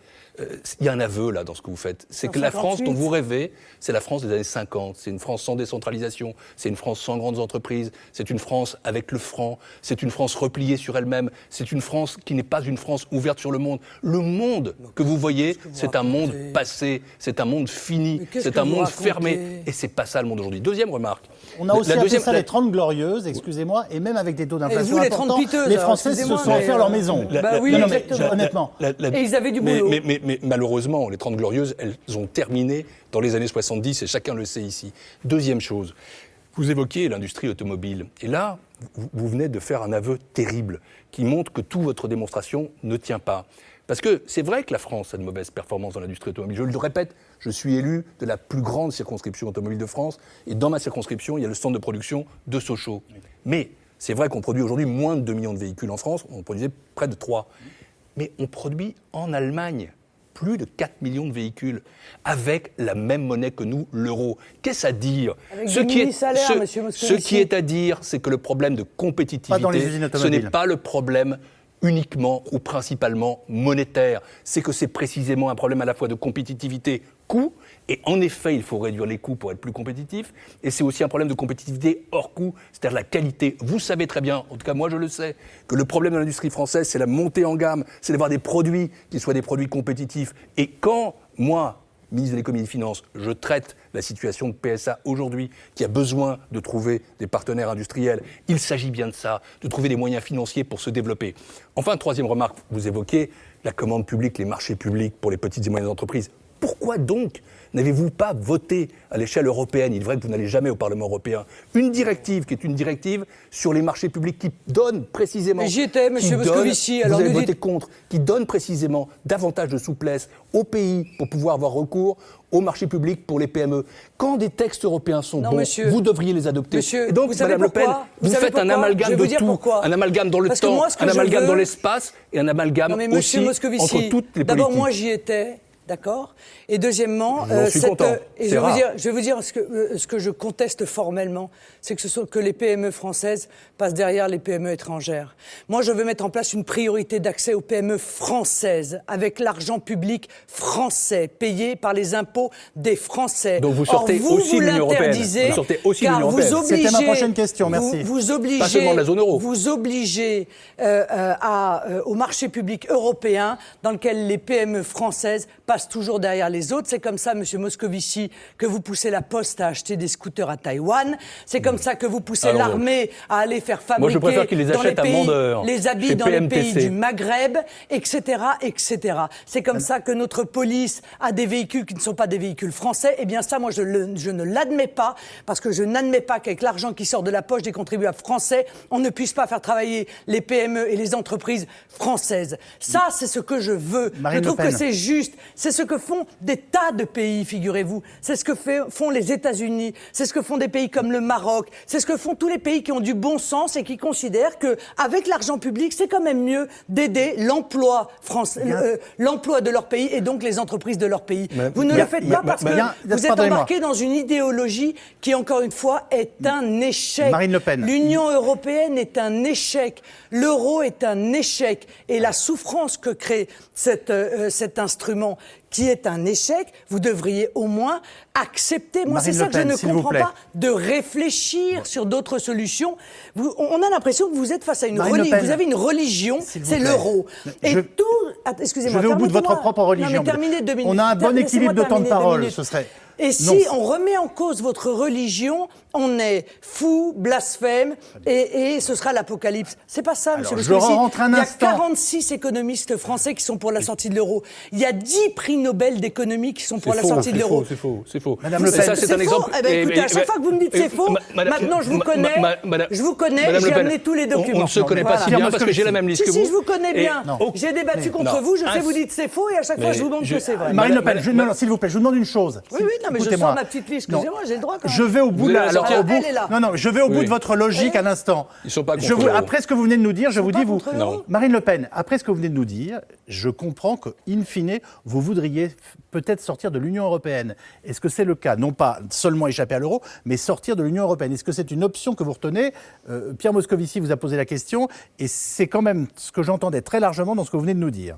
il y a un aveu là dans ce que vous faites. C'est que la France dont vous rêvez, c'est la France des années 50. C'est une France sans décentralisation, c'est une France sans grandes entreprises, c'est une France avec le franc, c'est une France repliée sur elle-même, c'est une France qui n'est pas une France ouverte sur le monde. Le monde que vous voyez, c'est un monde passé, c'est un monde fini, c'est un monde fermé. Et c'est pas ça le monde aujourd'hui. Deuxième remarque. On a aussi appelé ça les 30 Glorieuses, excusez-moi, et même avec des taux d'inflation importants, les Français se sont offert leur maison. Oui, exactement. Honnêtement. Et ils avaient du boulot. Mais malheureusement, les 30 Glorieuses, elles ont terminé dans les années 70, et chacun le sait ici. Deuxième chose, vous évoquiez l'industrie automobile. Et là, vous venez de faire un aveu terrible qui montre que toute votre démonstration ne tient pas. Parce que c'est vrai que la France a de mauvaises performances dans l'industrie automobile. Je le répète, je suis élu de la plus grande circonscription automobile de France. Et dans ma circonscription, il y a le centre de production de Sochaux. Mais c'est vrai qu'on produit aujourd'hui moins de 2 millions de véhicules en France. On produisait près de 3. Mais on produit en Allemagne plus de 4 millions de véhicules avec la même monnaie que nous, l'euro. Qu'est-ce à dire? Avec ce qui est à dire, c'est que le problème de compétitivité, ce n'est pas le problème uniquement ou principalement monétaire. C'est que c'est précisément un problème à la fois de compétitivité, coût, et en effet, il faut réduire les coûts pour être plus compétitif, et c'est aussi un problème de compétitivité hors coût, c'est-à-dire la qualité. Vous savez très bien, en tout cas moi je le sais, que le problème de l'industrie française, c'est la montée en gamme, c'est d'avoir des produits qui soient des produits compétitifs. Et quand moi, ministre de l'économie et des finances, je traite la situation de PSA aujourd'hui, qui a besoin de trouver des partenaires industriels. Il s'agit bien de ça, de trouver des moyens financiers pour se développer. Enfin, troisième remarque, vous évoquez la commande publique, les marchés publics pour les petites et moyennes entreprises. Pourquoi donc n'avez-vous pas voté à l'échelle européenne, il est vrai que vous n'allez jamais au Parlement européen, une directive qui est une directive sur les marchés publics qui donne précisément... Mais j'y étais, monsieur Moscovici, alors vous avez voté contre, qui donne précisément davantage de souplesse aux pays pour pouvoir avoir recours aux marchés publics pour les PME. Quand des textes européens sont bons, vous devriez les adopter. Monsieur, et donc, Madame Le Pen, vous faites un amalgame de tout, un amalgame dans le temps, un amalgame dans l'espace et un amalgame aussi entre toutes les politiques. D'abord, moi j'y étais. D'accord. Et deuxièmement, J'en suis content. et C'est je rare. vais vous dire ce que je conteste formellement, c'est que les PME françaises passent derrière les PME étrangères. Moi, je veux mettre en place une priorité d'accès aux PME françaises avec l'argent public français, payé par les impôts des Français. Donc vous sortez Or, aussi de l'Union européenne. l'interdisez, Vous sortez aussi de car l'Union vous européenne. obligez, C'était ma prochaine question, merci. Vous obligez, Pas seulement de la zone euro. Vous obligez au marché public européen dans lequel les PME françaises passent toujours derrière les autres. C'est comme ça, Monsieur Moscovici, que vous poussez la Poste à acheter des scooters à Taïwan. C'est comme ça que vous poussez Alors, l'armée à aller faire Moi, je fabriquer préfère qu'ils les dans les achètent à pays, Mandeur, les habits chez dans les PMTC. pays du Maghreb, etc., etc. C'est comme ça que notre police a des véhicules qui ne sont pas des véhicules français. Eh bien ça, moi, je ne l'admets pas, parce que je n'admets pas qu'avec l'argent qui sort de la poche des contribuables français, on ne puisse pas faire travailler les PME et les entreprises françaises. Ça, c'est ce que je veux. Marine Je trouve Le Pen. que c'est juste. C'est ce que font des tas de pays, figurez-vous. C'est ce que font les États-Unis. C'est ce que font des pays comme le Maroc. C'est ce que font tous les pays qui ont du bon sens et qui considèrent qu'avec l'argent public, c'est quand même mieux d'aider l'emploi l'emploi de leur pays et donc les entreprises de leur pays. Vous ne le faites pas parce que vous êtes embarqué dans une idéologie qui, encore une fois, est un échec. Marine Le Pen. L'Union européenne est un échec. L'euro est un échec. Et la souffrance que crée cet instrument, qui est un échec, vous devriez au moins accepter. Moi, c'est ça que je ne comprends pas, de réfléchir sur d'autres solutions. On a l'impression que vous êtes face à une religion. Vous avez une religion, c'est l'euro. Et tout... Excusez-moi. Je vais au bout de votre propre religion. Non, mais terminez 2 minutes. On a un bon équilibre de temps de parole, ce serait... Et si on remet en cause votre religion, on est fou, blasphème, et ce sera l'apocalypse. C'est pas ça, monsieur Moscovici. Il y a 46 économistes français qui sont pour la sortie de l'euro. Il y a 10 prix Nobel d'économie qui sont pour la sortie de l'euro. C'est faux. Madame Le Pen, ça, c'est un exemple. Eh ben, écoutez, à chaque fois que vous me dites c'est faux, maintenant je vous connais, j'ai amené tous les documents. On ne se connaît pas si bien parce que j'ai la même liste que vous. Si, je vous connais bien. J'ai débattu contre vous, je sais vous dites c'est faux, et à chaque fois je vous montre que c'est vrai. Marine Le Pen, s'il vous plaît, je vous demande une chose. Oui, non, mais je sors ma petite liste, excusez-moi, j'ai le droit quand même. Je vais au bout de elle est là. je vais au bout de votre logique un instant. Ils sont pas contre l'euro. Après ce que vous venez de nous dire, je vous dis, Non. Marine Le Pen, après ce que vous venez de nous dire, je comprends que, in fine, vous voudriez peut-être sortir de l'Union européenne. Est-ce que c'est le cas? Non pas seulement échapper à l'euro, mais sortir de l'Union européenne. Est-ce que c'est une option que vous retenez? Pierre Moscovici vous a posé la question, et c'est quand même ce que j'entendais très largement dans ce que vous venez de nous dire.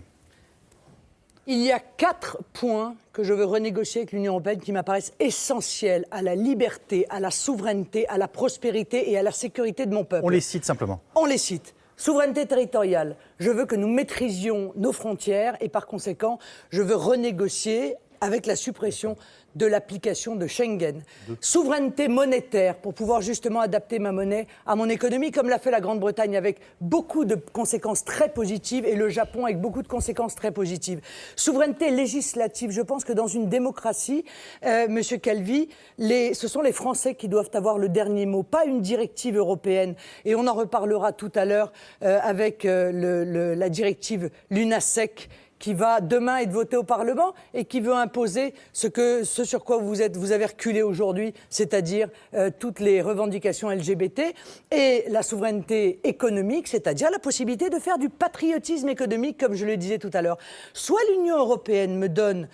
Il y a 4 points que je veux renégocier avec l'Union européenne qui m'apparaissent essentiels à la liberté, à la souveraineté, à la prospérité et à la sécurité de mon peuple. On les cite simplement. On les cite. Souveraineté territoriale. Je veux que nous maîtrisions nos frontières et par conséquent, je veux renégocier avec la suppression de l'application de Schengen. Souveraineté monétaire pour pouvoir justement adapter ma monnaie à mon économie, comme l'a fait la Grande-Bretagne avec beaucoup de conséquences très positives et le Japon avec beaucoup de conséquences très positives. Souveraineté législative. Je pense que dans une démocratie, Monsieur Calvi, ce sont les Français qui doivent avoir le dernier mot, pas une directive européenne. Et on en reparlera tout à l'heure avec la directive Lunasec, qui va demain être voté au Parlement et qui veut imposer ce sur quoi vous avez reculé aujourd'hui, c'est-à-dire toutes les revendications LGBT, et la souveraineté économique, c'est-à-dire la possibilité de faire du patriotisme économique, comme je le disais tout à l'heure. Soit l'Union européenne me donne,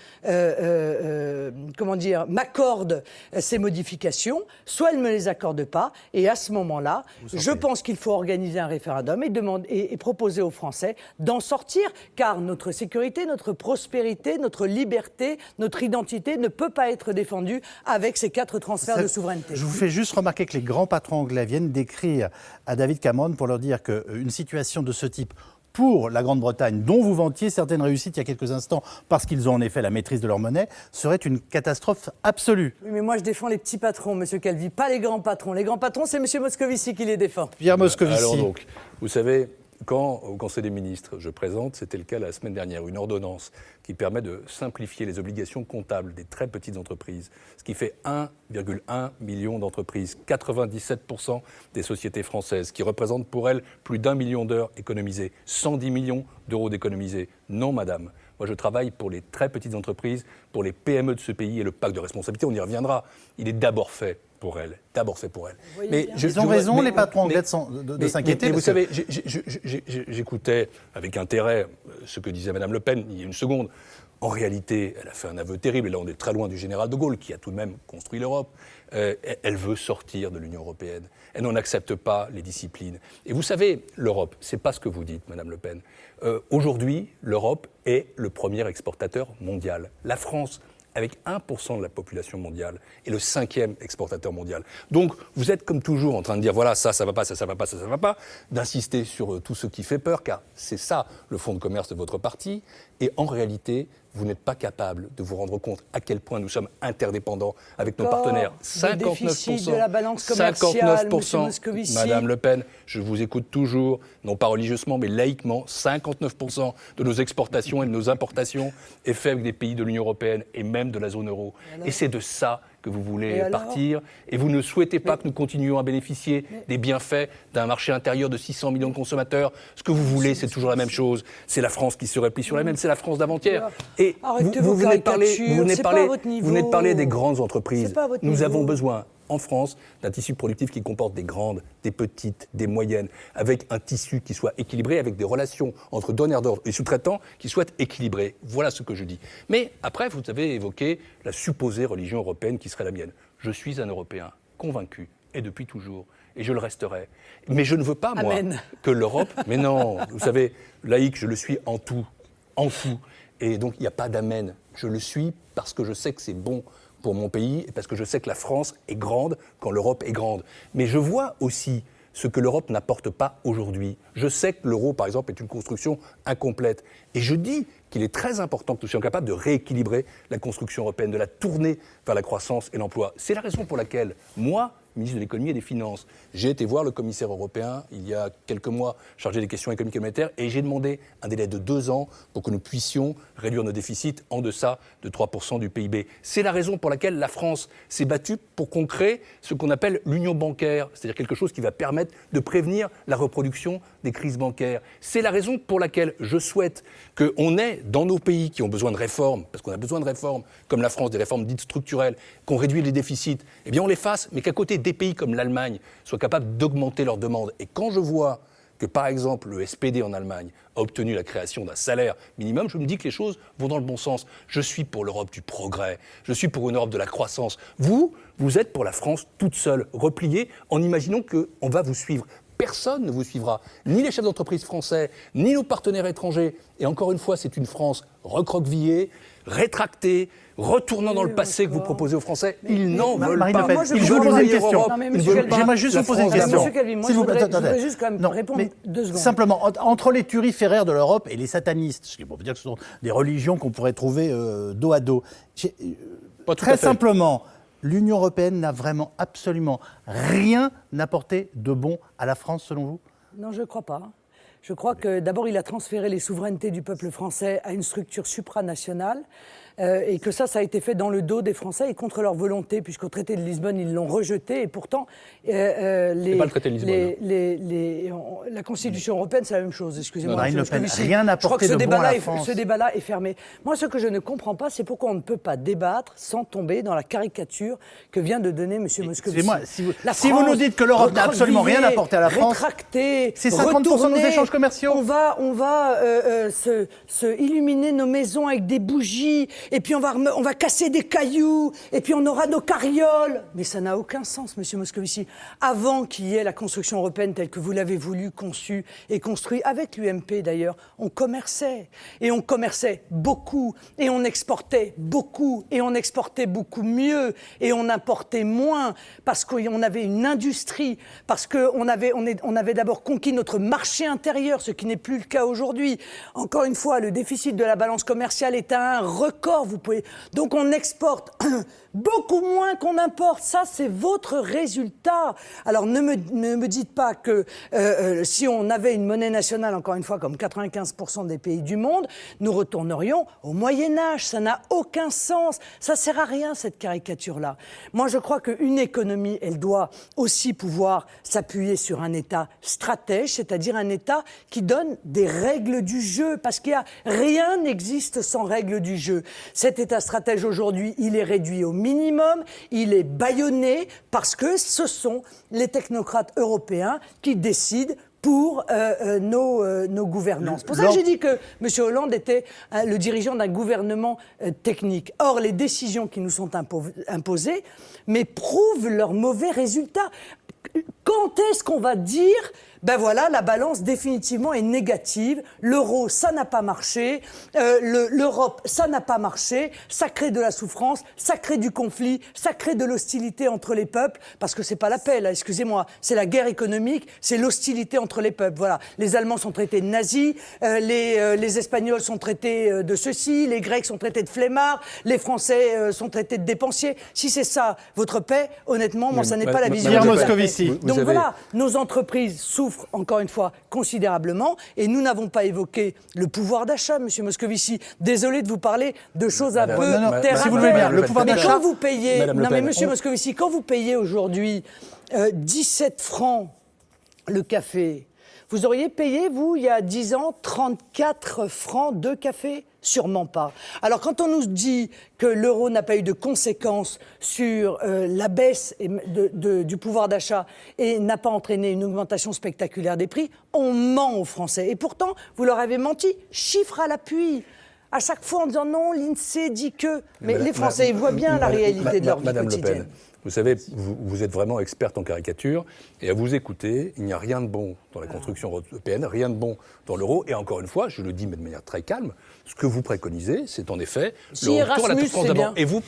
m'accorde ces modifications, soit elle ne me les accorde pas, et à ce moment-là, je pense qu'il faut organiser un référendum et proposer aux Français d'en sortir, car notre sécurité, notre prospérité, notre liberté, notre identité ne peut pas être défendue avec ces 4 transferts de souveraineté. Je vous fais juste remarquer que les grands patrons anglais viennent d'écrire à David Cameron pour leur dire qu'une situation de ce type pour la Grande-Bretagne, dont vous vantiez certaines réussites il y a quelques instants, parce qu'ils ont en effet la maîtrise de leur monnaie, serait une catastrophe absolue. Oui, mais moi je défends les petits patrons, Monsieur Calvi, pas les grands patrons. Les grands patrons, c'est Monsieur Moscovici qui les défend. Pierre Moscovici. Alors donc, vous savez, quand au Conseil des ministres, je présente, c'était le cas la semaine dernière, une ordonnance qui permet de simplifier les obligations comptables des très petites entreprises, ce qui fait 1,1 million d'entreprises, 97% des sociétés françaises, qui représentent pour elles plus d'1 million d'heures économisées, 110 millions d'euros d'économisés. Non, madame. Moi, je travaille pour les très petites entreprises, pour les PME de ce pays, et le pacte de responsabilité, on y reviendra. Il est d'abord fait pour elles, d'abord fait pour elles. Mais ils ont raison, les patrons anglais, de s'inquiéter. Mais vous savez, j'écoutais avec intérêt ce que disait Mme Le Pen il y a une seconde. En réalité, elle a fait un aveu terrible, et là on est très loin du général de Gaulle, qui a tout de même construit l'Europe. Elle veut sortir de l'Union européenne. Elle n'en accepte pas les disciplines. Et vous savez, l'Europe, c'est pas ce que vous dites, Mme Le Pen. Aujourd'hui, l'Europe est le premier exportateur mondial. La France, avec 1% de la population mondiale, est le 5e exportateur mondial. Donc, vous êtes comme toujours en train de dire, voilà, ça va pas, ça va pas, ça va pas, d'insister sur tout ce qui fait peur, car c'est ça le fonds de commerce de votre parti. Et en réalité, vous n'êtes pas capable de vous rendre compte à quel point nous sommes interdépendants avec nos partenaires. 59%. De la balance commerciale, 59%. Madame Le Pen, je vous écoute toujours, non pas religieusement, mais laïquement. 59% de nos exportations et de nos importations est fait avec des pays de l'Union européenne et même de la zone euro. Et c'est de ça que vous voulez partir. Et vous ne souhaitez pas que nous continuions à bénéficier des bienfaits d'un marché intérieur de 600 millions de consommateurs. Ce que vous voulez, c'est toujours la même chose. C'est la France qui se replie sur elle-même. C'est la France d'avant-hier. Et vous venez de parler des grandes entreprises. Nous avons besoin, en France, d'un tissu productif qui comporte des grandes, des petites, des moyennes, avec un tissu qui soit équilibré, avec des relations entre donneurs d'ordre et sous-traitants qui soient équilibrées. Voilà ce que je dis. Mais après, vous avez évoqué la supposée religion européenne qui serait la mienne. Je suis un Européen convaincu, et depuis toujours, et je le resterai. Mais je ne veux pas, moi, que l'Europe... Mais non, vous savez, laïque, je le suis en tout. Et donc, il n'y a pas d'amen. Je le suis parce que je sais que c'est bon pour mon pays et parce que je sais que la France est grande quand l'Europe est grande. Mais je vois aussi ce que l'Europe n'apporte pas aujourd'hui. Je sais que l'euro, par exemple, est une construction incomplète. Et je dis qu'il est très important que nous soyons capables de rééquilibrer la construction européenne, de la tourner vers la croissance et l'emploi. C'est la raison pour laquelle, moi, ministre de l'économie et des finances, j'ai été voir le commissaire européen il y a quelques mois, chargé des questions économiques et monétaires, et j'ai demandé un délai de 2 ans pour que nous puissions réduire nos déficits en deçà de 3% du PIB. C'est la raison pour laquelle la France s'est battue pour qu'on crée ce qu'on appelle l'union bancaire, c'est-à-dire quelque chose qui va permettre de prévenir la reproduction des crises bancaires. C'est la raison pour laquelle je souhaite qu'on ait dans nos pays qui ont besoin de réformes, parce qu'on a besoin de réformes, comme la France, des réformes dites structurelles, qu'on réduise les déficits, eh bien on les fasse, mais qu'à côté des pays comme l'Allemagne soient capables d'augmenter leurs demandes. Et quand je vois que, par exemple, le SPD en Allemagne a obtenu la création d'un salaire minimum, je me dis que les choses vont dans le bon sens. Je suis pour l'Europe du progrès, je suis pour une Europe de la croissance. Vous êtes pour la France toute seule, repliée, en imaginant qu'on va vous suivre. Personne ne vous suivra, ni les chefs d'entreprise français, ni nos partenaires étrangers. Et encore une fois, c'est une France recroquevillée, rétractée, retournant dans le passé que vous proposez aux Français. Ils n'en veulent pas. Ils veulent poser une question. J'aimerais juste vous poser une question. Monsieur Calvi, moi, je voudrais juste quand même répondre 2 secondes. Simplement, entre les turiféraires de l'Europe et les satanistes, ce qui veut dire que ce sont des religions qu'on pourrait trouver dos à dos, très simplement, l'Union européenne n'a vraiment absolument rien apporté de bon à la France, selon vous ? Non, je ne crois pas. Je crois que d'abord, il a transféré les souverainetés du peuple français à une structure supranationale et que ça a été fait dans le dos des Français et contre leur volonté, puisqu'au traité de Lisbonne, ils l'ont rejeté. Et pourtant, pas le traité de Lisbonne. La Constitution européenne, c'est la même chose. Excusez-moi. Marine Le Pen, rien apporté de bon à la France. Ce débat-là est fermé. Moi, ce que je ne comprends pas, c'est pourquoi on ne peut pas débattre sans tomber dans la caricature que vient de donner M. Moscovici. Excusez-moi, si vous nous dites que l'Europe n'a absolument rien apporté à la France, c'est 50% de nos échanges commerciaux. On va se illuminer nos maisons avec des bougies, et puis on va casser des cailloux, et puis on aura nos carrioles. Mais ça n'a aucun sens, Monsieur Moscovici. Avant qu'il y ait la construction européenne telle que vous l'avez voulu, conçue et construite, avec l'UMP d'ailleurs, on commerçait. Et on commerçait beaucoup, et on exportait beaucoup, et on exportait beaucoup mieux, et on importait moins, parce qu'on avait une industrie, parce qu'on avait d'abord conquis notre marché intérieur, ce qui n'est plus le cas aujourd'hui. Encore une fois, le déficit de la balance commerciale est à un record. Donc on exporte beaucoup moins qu'on importe. Ça, c'est votre résultat. Alors ne me dites pas que si on avait une monnaie nationale, encore une fois, comme 95% des pays du monde, nous retournerions au Moyen-Âge. Ça n'a aucun sens. Ça sert à rien, cette caricature-là. Moi, je crois qu'une économie, elle doit aussi pouvoir s'appuyer sur un État stratège, c'est-à-dire un État qui donne des règles du jeu, parce qu'il y a rien n'existe sans règles du jeu. Cet État stratège aujourd'hui, il est réduit au minimum, il est bâillonné parce que ce sont les technocrates européens qui décident pour nos gouvernants. C'est pour ça que j'ai dit que M. Hollande était le dirigeant d'un gouvernement technique. Or, les décisions qui nous sont imposées prouvent leurs mauvais résultats. Quand est-ce qu'on va dire ben voilà, la balance définitivement est négative, l'euro, ça n'a pas marché, l'Europe, ça n'a pas marché, ça crée de la souffrance, ça crée du conflit, ça crée de l'hostilité entre les peuples, parce que c'est pas la paix, là, excusez-moi, c'est la guerre économique, c'est l'hostilité entre les peuples, voilà. Les Allemands sont traités de nazis, les Espagnols sont traités de ceci, les Grecs sont traités de flemmards, les Français sont traités de dépensiers. Si c'est ça, votre paix, honnêtement, moi, ça n'est pas la vision de la paix. Donc voilà, nos entreprises souffrent encore une fois considérablement et nous n'avons pas évoqué le pouvoir d'achat, Monsieur Moscovici. Désolé de vous parler de choses un peu terre à terre. Si vous voulez bien, le pouvoir mais d'achat. quand vous payez, non mais Monsieur Moscovici, quand vous payez aujourd'hui 17 francs le café, vous auriez payé, vous, il y a 10 ans, 34 francs de café? Sûrement pas. Alors quand on nous dit que l'euro n'a pas eu de conséquences sur la baisse du pouvoir d'achat et n'a pas entraîné une augmentation spectaculaire des prix, on ment aux Français. Et pourtant, vous leur avez menti, chiffres à l'appui. À chaque fois en disant non, l'INSEE dit que... Mais les Français, ils voient bien la réalité de leur vie quotidienne. Le Pen, vous savez, vous êtes vraiment experte en caricature, et à vous écouter, il n'y a rien de bon dans la construction européenne, rien de bon dans l'euro, et encore une fois, je le dis mais de manière très calme, ce que vous préconisez, c'est en effet le retour à la France d'avant. Et vous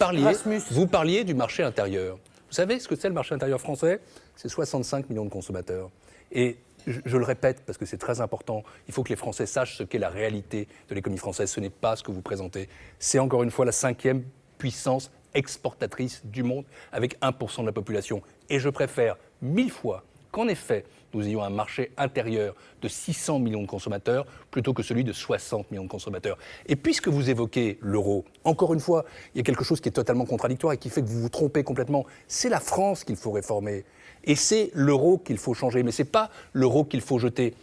parliez du marché intérieur. Vous savez ce que c'est le marché intérieur français? C'est 65 millions de consommateurs. Et je le répète parce que c'est très important, il faut que les Français sachent ce qu'est la réalité de l'économie française. Ce n'est pas ce que vous présentez. C'est encore une fois la 5e puissance exportatrice du monde avec 1% de la population. Et je préfère 1000 fois qu'en effet, nous ayons un marché intérieur de 600 millions de consommateurs plutôt que celui de 60 millions de consommateurs. Et puisque vous évoquez l'euro, encore une fois, il y a quelque chose qui est totalement contradictoire et qui fait que vous vous trompez complètement. C'est la France qu'il faut réformer et c'est l'euro qu'il faut changer, mais ce n'est pas l'euro qu'il faut jeter.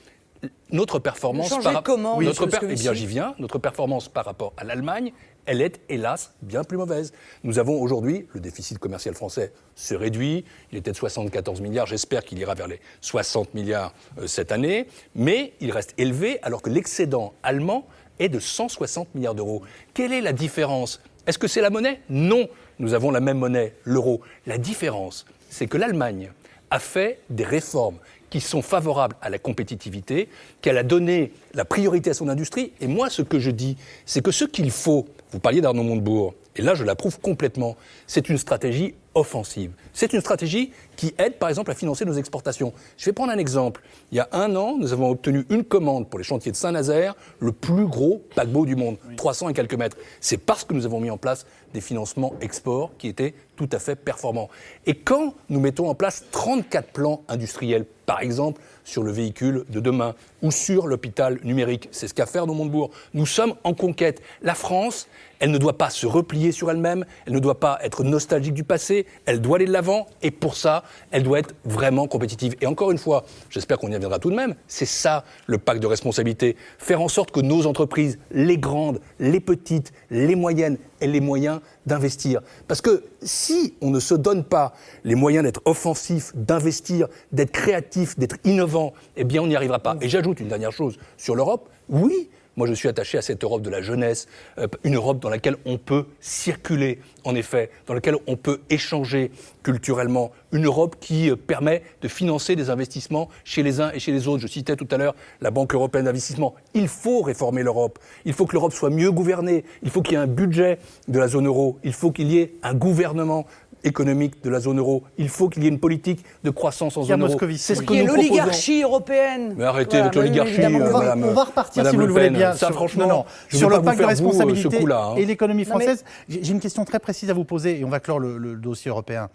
Notre performance comment, eh bien, j'y viens. Notre performance par rapport à l'Allemagne, elle est, hélas, bien plus mauvaise. Nous avons aujourd'hui, le déficit commercial français se réduit, il était de 74 milliards, j'espère qu'il ira vers les 60 milliards cette année, mais il reste élevé alors que l'excédent allemand est de 160 milliards d'euros. Quelle est la différence? Est-ce que c'est la monnaie? Non, nous avons la même monnaie, l'euro. La différence, c'est que l'Allemagne a fait des réformes qui sont favorables à la compétitivité, qu'elle a donné la priorité à son industrie. Et moi, ce que je dis, c'est que ce qu'il faut, vous parliez d'Arnaud Montebourg, et là je l'approuve complètement, c'est une stratégie offensive. C'est une stratégie qui aide par exemple à financer nos exportations. Je vais prendre un exemple. Il y a 1 an, nous avons obtenu une commande pour les chantiers de Saint-Nazaire, le plus gros paquebot du monde, 300 et quelques mètres. C'est parce que nous avons mis en place des financements export qui étaient tout à fait performants. Et quand nous mettons en place 34 plans industriels, par exemple sur le véhicule de demain ou sur l'hôpital numérique, c'est ce qu'a fait Arnaud Montebourg. Nous sommes en conquête. La France, elle ne doit pas se replier sur elle-même, elle ne doit pas être nostalgique du passé, elle doit aller de l'avant et pour ça, elle doit être vraiment compétitive. Et encore une fois, j'espère qu'on y reviendra tout de même, c'est ça le pacte de responsabilité. Faire en sorte que nos entreprises, les grandes, les petites, les moyennes, aient les moyens d'investir. Parce que si on ne se donne pas les moyens d'être offensif, d'investir, d'être créatif, d'être innovant, eh bien on n'y arrivera pas. Et j'ajoute une dernière chose sur l'Europe. Oui, moi, je suis attaché à cette Europe de la jeunesse, une Europe dans laquelle on peut circuler, en effet, dans laquelle on peut échanger culturellement, une Europe qui permet de financer des investissements chez les uns et chez les autres. Je citais tout à l'heure la Banque européenne d'investissement. Il faut réformer l'Europe. Il faut que l'Europe soit mieux gouvernée. Il faut qu'il y ait un budget de la zone euro. Il faut qu'il y ait un gouvernement économique de la zone euro. Il faut qu'il y ait une politique de croissance en zone euro. C'est ce que nous proposons. L'oligarchie européenne. Mais arrêtez avec l'oligarchie, madame. On va repartir, si vous le voulez bien, ça, franchement, sur le pacte de responsabilité coup-là, et l'économie française. J'ai une question très précise à vous poser et on va clore le dossier européen.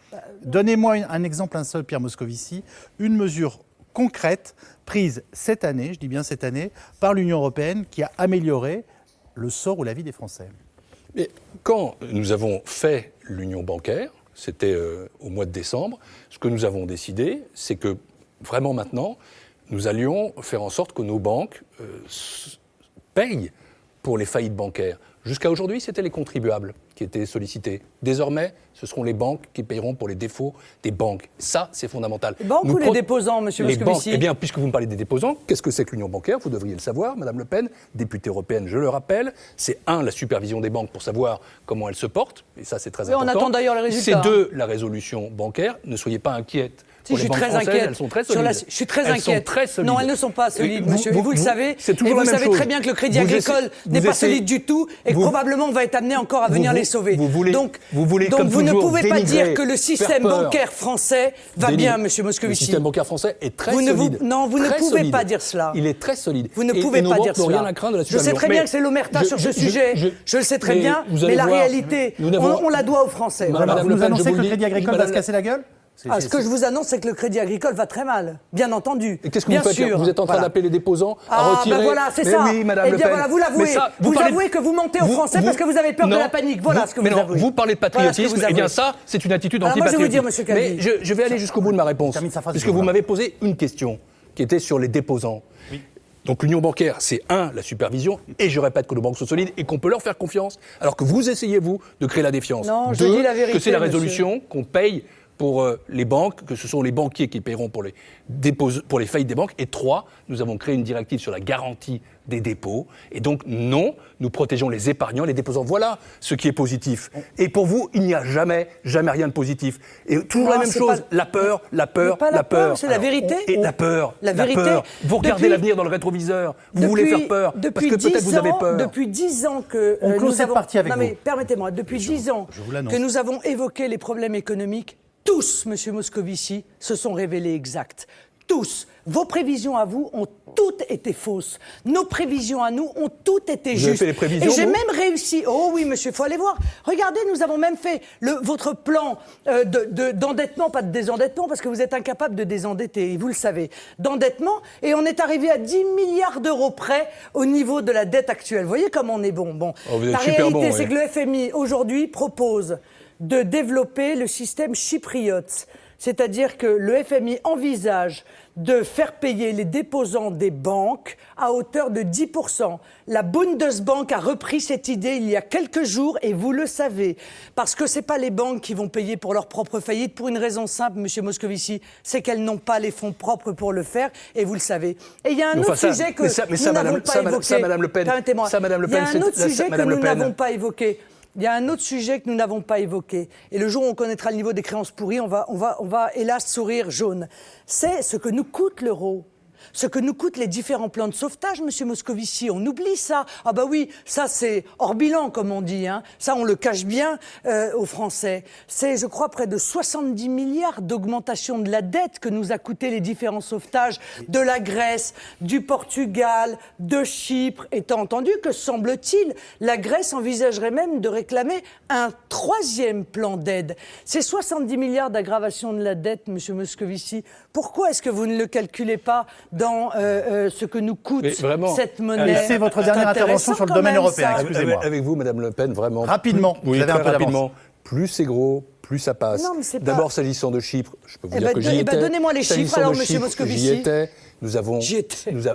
Donnez-moi un exemple, un seul, Pierre Moscovici, une mesure concrète prise cette année, je dis bien cette année, par l'Union européenne qui a amélioré le sort ou la vie des Français. Mais quand nous avons fait l'union bancaire, c'était au mois de décembre, ce que nous avons décidé, c'est que vraiment maintenant, nous allions faire en sorte que nos banques payent pour les faillites bancaires. Jusqu'à aujourd'hui, c'était les contribuables qui étaient sollicités. Désormais, ce seront les banques qui paieront pour les défauts des banques. Ça, c'est fondamental. Les banques ou les déposants, monsieur Moscovici ? Eh bien, puisque vous me parlez des déposants, qu'est-ce que c'est que l'union bancaire ? Vous devriez le savoir, Madame Le Pen, députée européenne, je le rappelle. C'est la supervision des banques pour savoir comment elles se portent, et ça, c'est très important. On attend d'ailleurs les résultats. C'est 2, la résolution bancaire. Ne soyez pas inquiète. Si, je suis très inquiète. Elles sont très solides. Je suis très inquiète. Non, elles ne sont pas solides, monsieur. Vous le savez. C'est toujours et la vous même savez chose. très bien que le Crédit Agricole n'est pas solide du tout et que probablement on va être amené encore à venir les sauver. Donc vous ne pouvez pas dire que le système bancaire français va bien, monsieur Moscovici. Le système bancaire français est très solide. Non, vous ne pouvez pas dire cela. Il est très solide. Vous ne pouvez pas dire cela. Rien à craindre de la je sais très bien que c'est l'omerta sur ce sujet. Je le sais très bien. Mais la réalité, on la doit aux Français. Vous nous annoncez que le Crédit Agricole va se casser la gueule ? Ce que je vous annonce, c'est que le Crédit Agricole va très mal, bien entendu. Et qu'est-ce que vous faites ? Vous êtes en train d'appeler les déposants à retirer. Ben voilà, c'est ça. Oui, Madame Le Pen. Voilà, vous l'avouez. Vous avouez que vous mentez aux Français parce que vous avez peur de la panique. Voilà ce que vous avouez. Vous parlez de patriotisme. Eh bien, ça, c'est une attitude antipatriotique. Moi, je vais vous dire, monsieur Calvi. Mais je vais aller jusqu'au bout de ma réponse, puisque vous m'avez posé une question qui était sur les déposants. Donc l'union bancaire, c'est la supervision, et je répète que nos banques sont solides et qu'on peut leur faire confiance, alors que vous essayez, vous, de créer la défiance. Non, je dis la vérité, que c'est la résolution qu'on paye pour les banques, que ce sont les banquiers qui paieront pour les faillites des banques. Et 3, nous avons créé une directive sur la garantie des dépôts. Et donc, non, nous protégeons les épargnants, les déposants. Voilà ce qui est positif. Et pour vous, il n'y a jamais rien de positif. Et toujours la même chose, la peur. C'est la vérité. Et la peur. La vérité. Vous regardez l'avenir dans le rétroviseur. Vous voulez faire peur. Parce que peut-être vous avez peur. Depuis 10 ans que nous avons... Non mais permettez-moi, depuis 10 ans que nous avons évoqué les problèmes économiques, tous, monsieur Moscovici, se sont révélés exacts. Tous. Vos prévisions à vous ont toutes été fausses. Nos prévisions à nous ont toutes été justes. Vous avez fait les prévisions, et j'ai même réussi. Oh oui, monsieur, il faut aller voir. Regardez, nous avons même fait votre plan d'endettement, pas de désendettement, parce que vous êtes incapable de désendetter, et vous le savez. D'endettement, et on est arrivé à 10 milliards d'euros près au niveau de la dette actuelle. Vous voyez comme on est bon. La réalité, c'est que le FMI, aujourd'hui, propose de développer le système chypriote. C'est-à-dire que le FMI envisage de faire payer les déposants des banques à hauteur de 10%. La Bundesbank a repris cette idée il y a quelques jours et vous le savez. Parce que ce n'est pas les banques qui vont payer pour leur propre faillite pour une raison simple, monsieur Moscovici, c'est qu'elles n'ont pas les fonds propres pour le faire et vous le savez. Et il y a un autre sujet que nous n'avons pas évoqué. Madame Le Pen, permettez-moi. Il y a un autre sujet que nous n'avons pas évoqué. Il y a un autre sujet que nous n'avons pas évoqué. Et le jour où on connaîtra le niveau des créances pourries, on va hélas sourire jaune. C'est ce que nous coûte l'euro. Ce que nous coûtent les différents plans de sauvetage, monsieur Moscovici, on oublie ça. Ah bah oui, ça c'est hors bilan, comme on dit. Ça, on le cache bien aux Français. C'est, je crois, près de 70 milliards d'augmentation de la dette que nous a coûté les différents sauvetages de la Grèce, du Portugal, de Chypre. Étant entendu que, semble-t-il, la Grèce envisagerait même de réclamer un 3e plan d'aide. Ces 70 milliards d'aggravation de la dette, monsieur Moscovici, pourquoi est-ce que vous ne le calculez pas dans ce que nous coûte cette monnaie? C'est votre dernière intervention sur le domaine européen, excusez-moi. Avec vous, Madame Le Pen, vraiment. Rapidement, oui, vous avez un peu rapidement. Plus c'est gros, plus ça passe. D'abord, s'agissant de Chypre, je peux vous dire que j'y étais. Donnez-moi les chiffres, alors, monsieur Moscovici. J'y étais.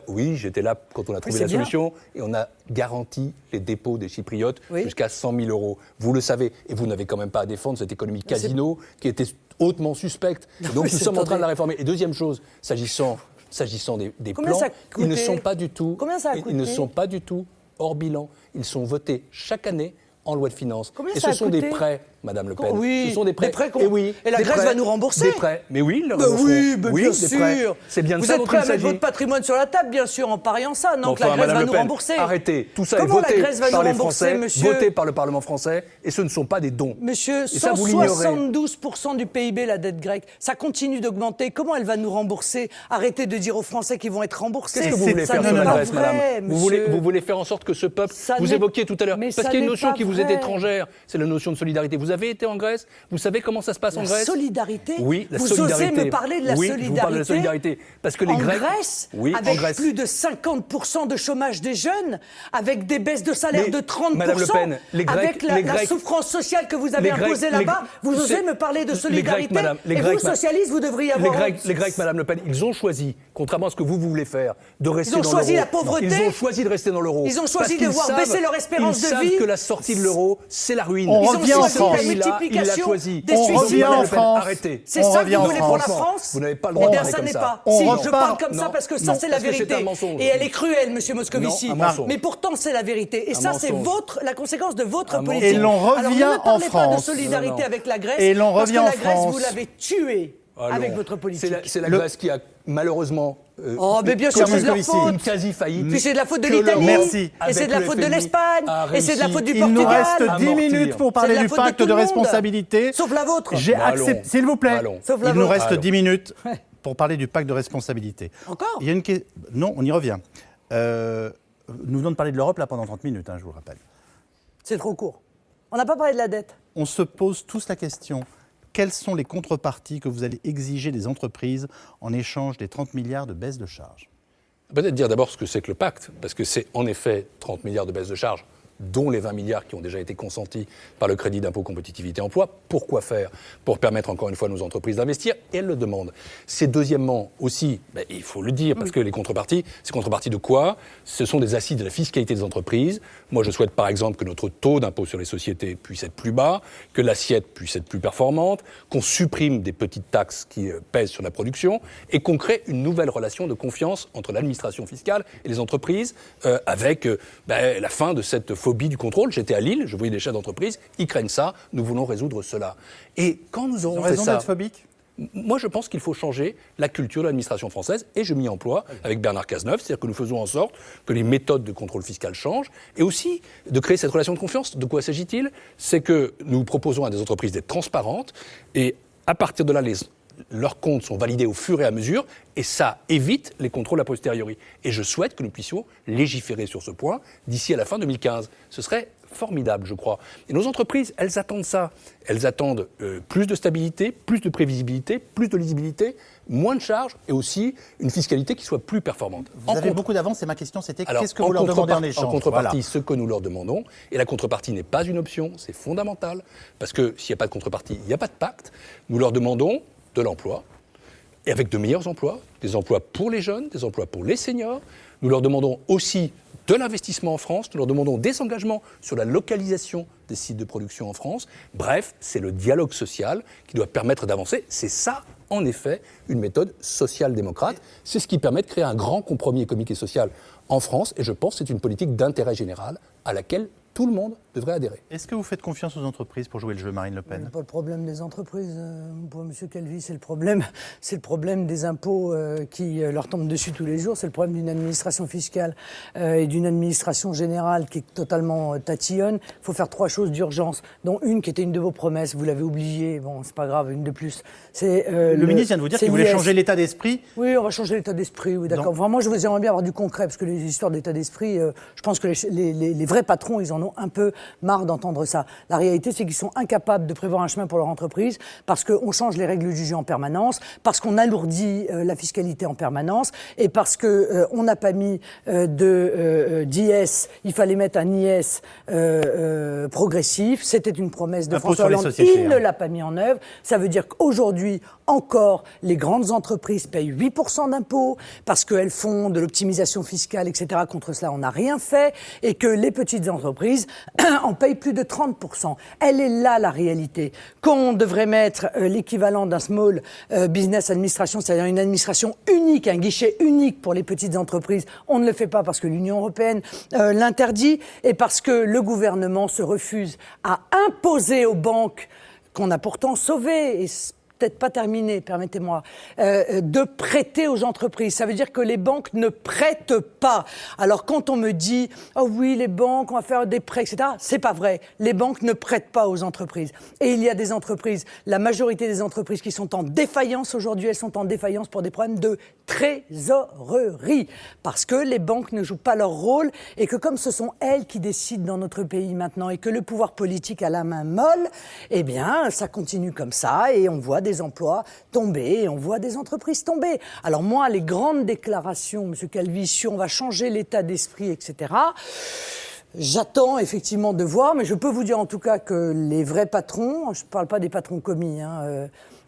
Oui, j'étais là quand on a trouvé la solution et on a garanti les dépôts des Chypriotes jusqu'à 100 000 euros. Vous le savez, et vous n'avez quand même pas à défendre cette économie casino qui était hautement suspecte. Donc nous sommes en train de la réformer. Et deuxième chose, s'agissant des plans, ils ne sont pas du tout. Combien ça a coûté ? Ils ne sont pas du tout hors bilan. Ils sont votés chaque année en loi de finances. Combien et ça ce sont des prêts, Madame Le Pen. Oui, ce sont des prêts. Et la Grèce va nous rembourser. Des prêts. Mais oui, bien sûr. C'est bien de vous ça êtes dont prêt il à mettre s'agit. votre patrimoine sur la table, bien sûr, en pariant ça. Non, que la Grèce Madame va Le nous Pen, rembourser. Arrêtez. Tout ça Comment est voté la Grèce va par nous les rembourser, Français, monsieur ? voté par le Parlement français, et ce ne sont pas des dons. Monsieur, et ça, vous 172% du PIB, la dette grecque. Ça continue d'augmenter. Comment elle va nous rembourser ? Arrêtez de dire aux Français qu'ils vont être remboursés. Qu'est-ce que vous voulez faire sur la Grèce, madame ? Vous voulez faire en sorte que ce peuple, vous évoquiez tout à l'heure, parce qu'il y a une notion qui vous est étrangère, c'est la notion de solidarité. Vous avez été en Grèce? Vous savez comment ça se passe en Grèce? La solidarité? Oui, la vous solidarité. Vous osez me parler de la oui, solidarité? je vous parle de la solidarité. Parce que les Grecs... Grèce, oui, avec en Grèce. plus de 50% de chômage des jeunes, avec des baisses de salaire de 30%, Madame Le Pen, les Grecs, avec la souffrance sociale que vous avez imposée là-bas, vous osez me parler de solidarité? Et vous, socialistes, vous devriez avoir... Les Grecs, Madame Le Pen, ils ont choisi, contrairement à ce que vous voulez faire, de rester dans l'euro. Ils ont choisi la pauvreté. Ils ont choisi de rester dans l'euro. Ils ont choisi de voir baisser leur espérance de vie. Ils savent que la sortie de l'euro, c'est la ruine. On revient en France. La multiplication des suicides. On revient en France. Arrêtez. C'est ça que vous voulez pour la France? Vous n'avez pas le droit de parler comme ça. Si, je parle comme ça parce que ça, c'est la Parce que c'est vérité. un mensonge. Et elle est cruelle, monsieur Moscovici. Non, un mensonge. Mais pourtant, c'est la vérité. Et ça, c'est la conséquence de votre politique. Et l'on revient Alors, en ne parlez pas de France. solidarité avec la Grèce. Et l'on revient en parce que la Grèce, France. vous l'avez tuée avec votre politique. C'est la Grèce qui a malheureusement... mais bien sûr, c'est de leur faute. Une quasi-faillite. Puis c'est de la faute de l'Italie. Merci. Et c'est de la faute de l'Espagne. Et c'est de la faute du Il Portugal. nous reste 10 minutes pour parler du pacte de responsabilité. Sauf la vôtre. J'ai accepté, s'il vous plaît. Sauf la Il nous vôtre. reste 10 minutes pour parler du pacte de responsabilité. Encore? Il y a une question. Non, on y revient. Nous venons de parler de l'Europe là pendant 30 minutes, je vous le rappelle. C'est trop court. On n'a pas parlé de la dette. On se pose tous la question. Quelles sont les contreparties que vous allez exiger des entreprises en échange des 30 milliards de baisse de charges? Peut-être dire d'abord ce que c'est que le pacte, parce que c'est en effet 30 milliards de baisse de charges, dont les 20 milliards qui ont déjà été consentis par le crédit d'impôt compétitivité emploi. Pourquoi faire? Pour permettre encore une fois à nos entreprises d'investir, et elles le demandent. C'est deuxièmement aussi, il faut le dire, parce que les contreparties, c'est contreparties de quoi? Ce sont des assises de la fiscalité des entreprises. Moi, je souhaite par exemple que notre taux d'impôt sur les sociétés puisse être plus bas, que l'assiette puisse être plus performante, qu'on supprime des petites taxes qui pèsent sur la production, et qu'on crée une nouvelle relation de confiance entre l'administration fiscale et les entreprises, avec la fin de cette phobie du contrôle. J'étais à Lille, je voyais des chefs d'entreprise, ils craignent ça, nous voulons résoudre cela. Et quand nous aurons fait raison ça... d'être phobique? Moi, je pense qu'il faut changer la culture de l'administration française, et je m'y emploie avec Bernard Cazeneuve, c'est-à-dire que nous faisons en sorte que les méthodes de contrôle fiscal changent, et aussi de créer cette relation de confiance. De quoi s'agit-il? C'est que nous proposons à des entreprises d'être transparentes, et à partir de là, leurs comptes sont validés au fur et à mesure, et ça évite les contrôles a posteriori. Et je souhaite que nous puissions légiférer sur ce point d'ici à la fin 2015. Ce serait formidable, je crois. Et nos entreprises, elles attendent ça. Elles attendent plus de stabilité, plus de prévisibilité, plus de lisibilité, moins de charges, et aussi une fiscalité qui soit plus performante. Vous avez beaucoup d'avance, et ma question c'était qu'est-ce que vous leur demandez en échange? En contrepartie, ce que nous leur demandons, et la contrepartie n'est pas une option, c'est fondamental, parce que s'il n'y a pas de contrepartie, il n'y a pas de pacte. Nous leur demandons de l'emploi, et avec de meilleurs emplois, des emplois pour les jeunes, des emplois pour les seniors. Nous leur demandons aussi de l'investissement en France, nous leur demandons des engagements sur la localisation des sites de production en France. Bref, c'est le dialogue social qui doit permettre d'avancer. C'est ça, en effet, une méthode social-démocrate. C'est ce qui permet de créer un grand compromis économique et social en France, et je pense que c'est une politique d'intérêt général à laquelle tout le monde devrait adhérer. Est-ce que vous faites confiance aux entreprises pour jouer le jeu, Marine Le Pen? Pas le problème des entreprises, pour M. Calvi, c'est le problème des impôts qui leur tombent dessus tous les jours, c'est le problème d'une administration fiscale et d'une administration générale qui est totalement tatillonne. Il faut faire 3 choses d'urgence, dont une qui était une de vos promesses, vous l'avez oubliée, bon, c'est pas grave, une de plus. Le ministre vient de vous dire qu'il voulait changer l'état d'esprit. Oui, on va changer l'état d'esprit, oui, d'accord. Enfin, moi, je vous aimerais bien avoir du concret, parce que les histoires d'état d'esprit, je pense que les vrais patrons, ils en ont un peu marre d'entendre ça. La réalité, c'est qu'ils sont incapables de prévoir un chemin pour leur entreprise parce qu'on change les règles du jeu en permanence, parce qu'on alourdit la fiscalité en permanence et parce qu'on n'a pas mis d'IS, il fallait mettre un IS progressif. C'était une promesse de François Hollande. Il ne l'a pas mis en œuvre. Ça veut dire qu'aujourd'hui, encore, les grandes entreprises payent 8% d'impôts parce qu'elles font de l'optimisation fiscale, etc. Contre cela, on n'a rien fait. Et que les petites entreprises en payent plus de 30%. Elle est là, la réalité. Qu'on devrait mettre l'équivalent d'un Small Business Administration, c'est-à-dire une administration unique, un guichet unique pour les petites entreprises, on ne le fait pas parce que l'Union européenne l'interdit et parce que le gouvernement se refuse à imposer aux banques qu'on a pourtant sauvées. Et peut-être pas terminé, permettez-moi, de prêter aux entreprises. Ça veut dire que les banques ne prêtent pas. Alors quand on me dit « Oh oui, les banques, on va faire des prêts, etc. », c'est pas vrai. Les banques ne prêtent pas aux entreprises. Et il y a des entreprises, la majorité des entreprises qui sont en défaillance aujourd'hui, elles sont en défaillance pour des problèmes de trésorerie. Parce que les banques ne jouent pas leur rôle et que comme ce sont elles qui décident dans notre pays maintenant et que le pouvoir politique a la main molle, eh bien, ça continue comme ça et on voit des emplois tomber et on voit des entreprises tomber. Alors moi, les grandes déclarations, M. Calvi, sur on va changer l'état d'esprit, etc., j'attends effectivement de voir, mais je peux vous dire en tout cas que les vrais patrons, je ne parle pas des patrons commis,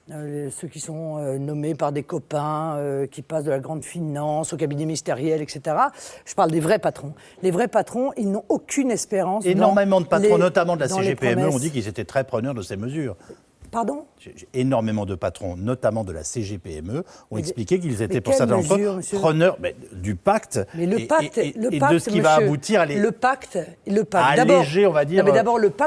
ceux qui sont nommés par des copains, qui passent de la grande finance au cabinet ministériel, etc. Je parle des vrais patrons. Les vrais patrons, ils n'ont aucune espérance. Énormément de patrons, notamment de la CGPME, ont dit qu'ils étaient très preneurs de ces mesures. Pardon ? Énormément de patrons, notamment de la CGPME, ont expliqué qu'ils étaient pour certains d'entre eux preneurs du pacte et de ce qui va aboutir à alléger, on va dire,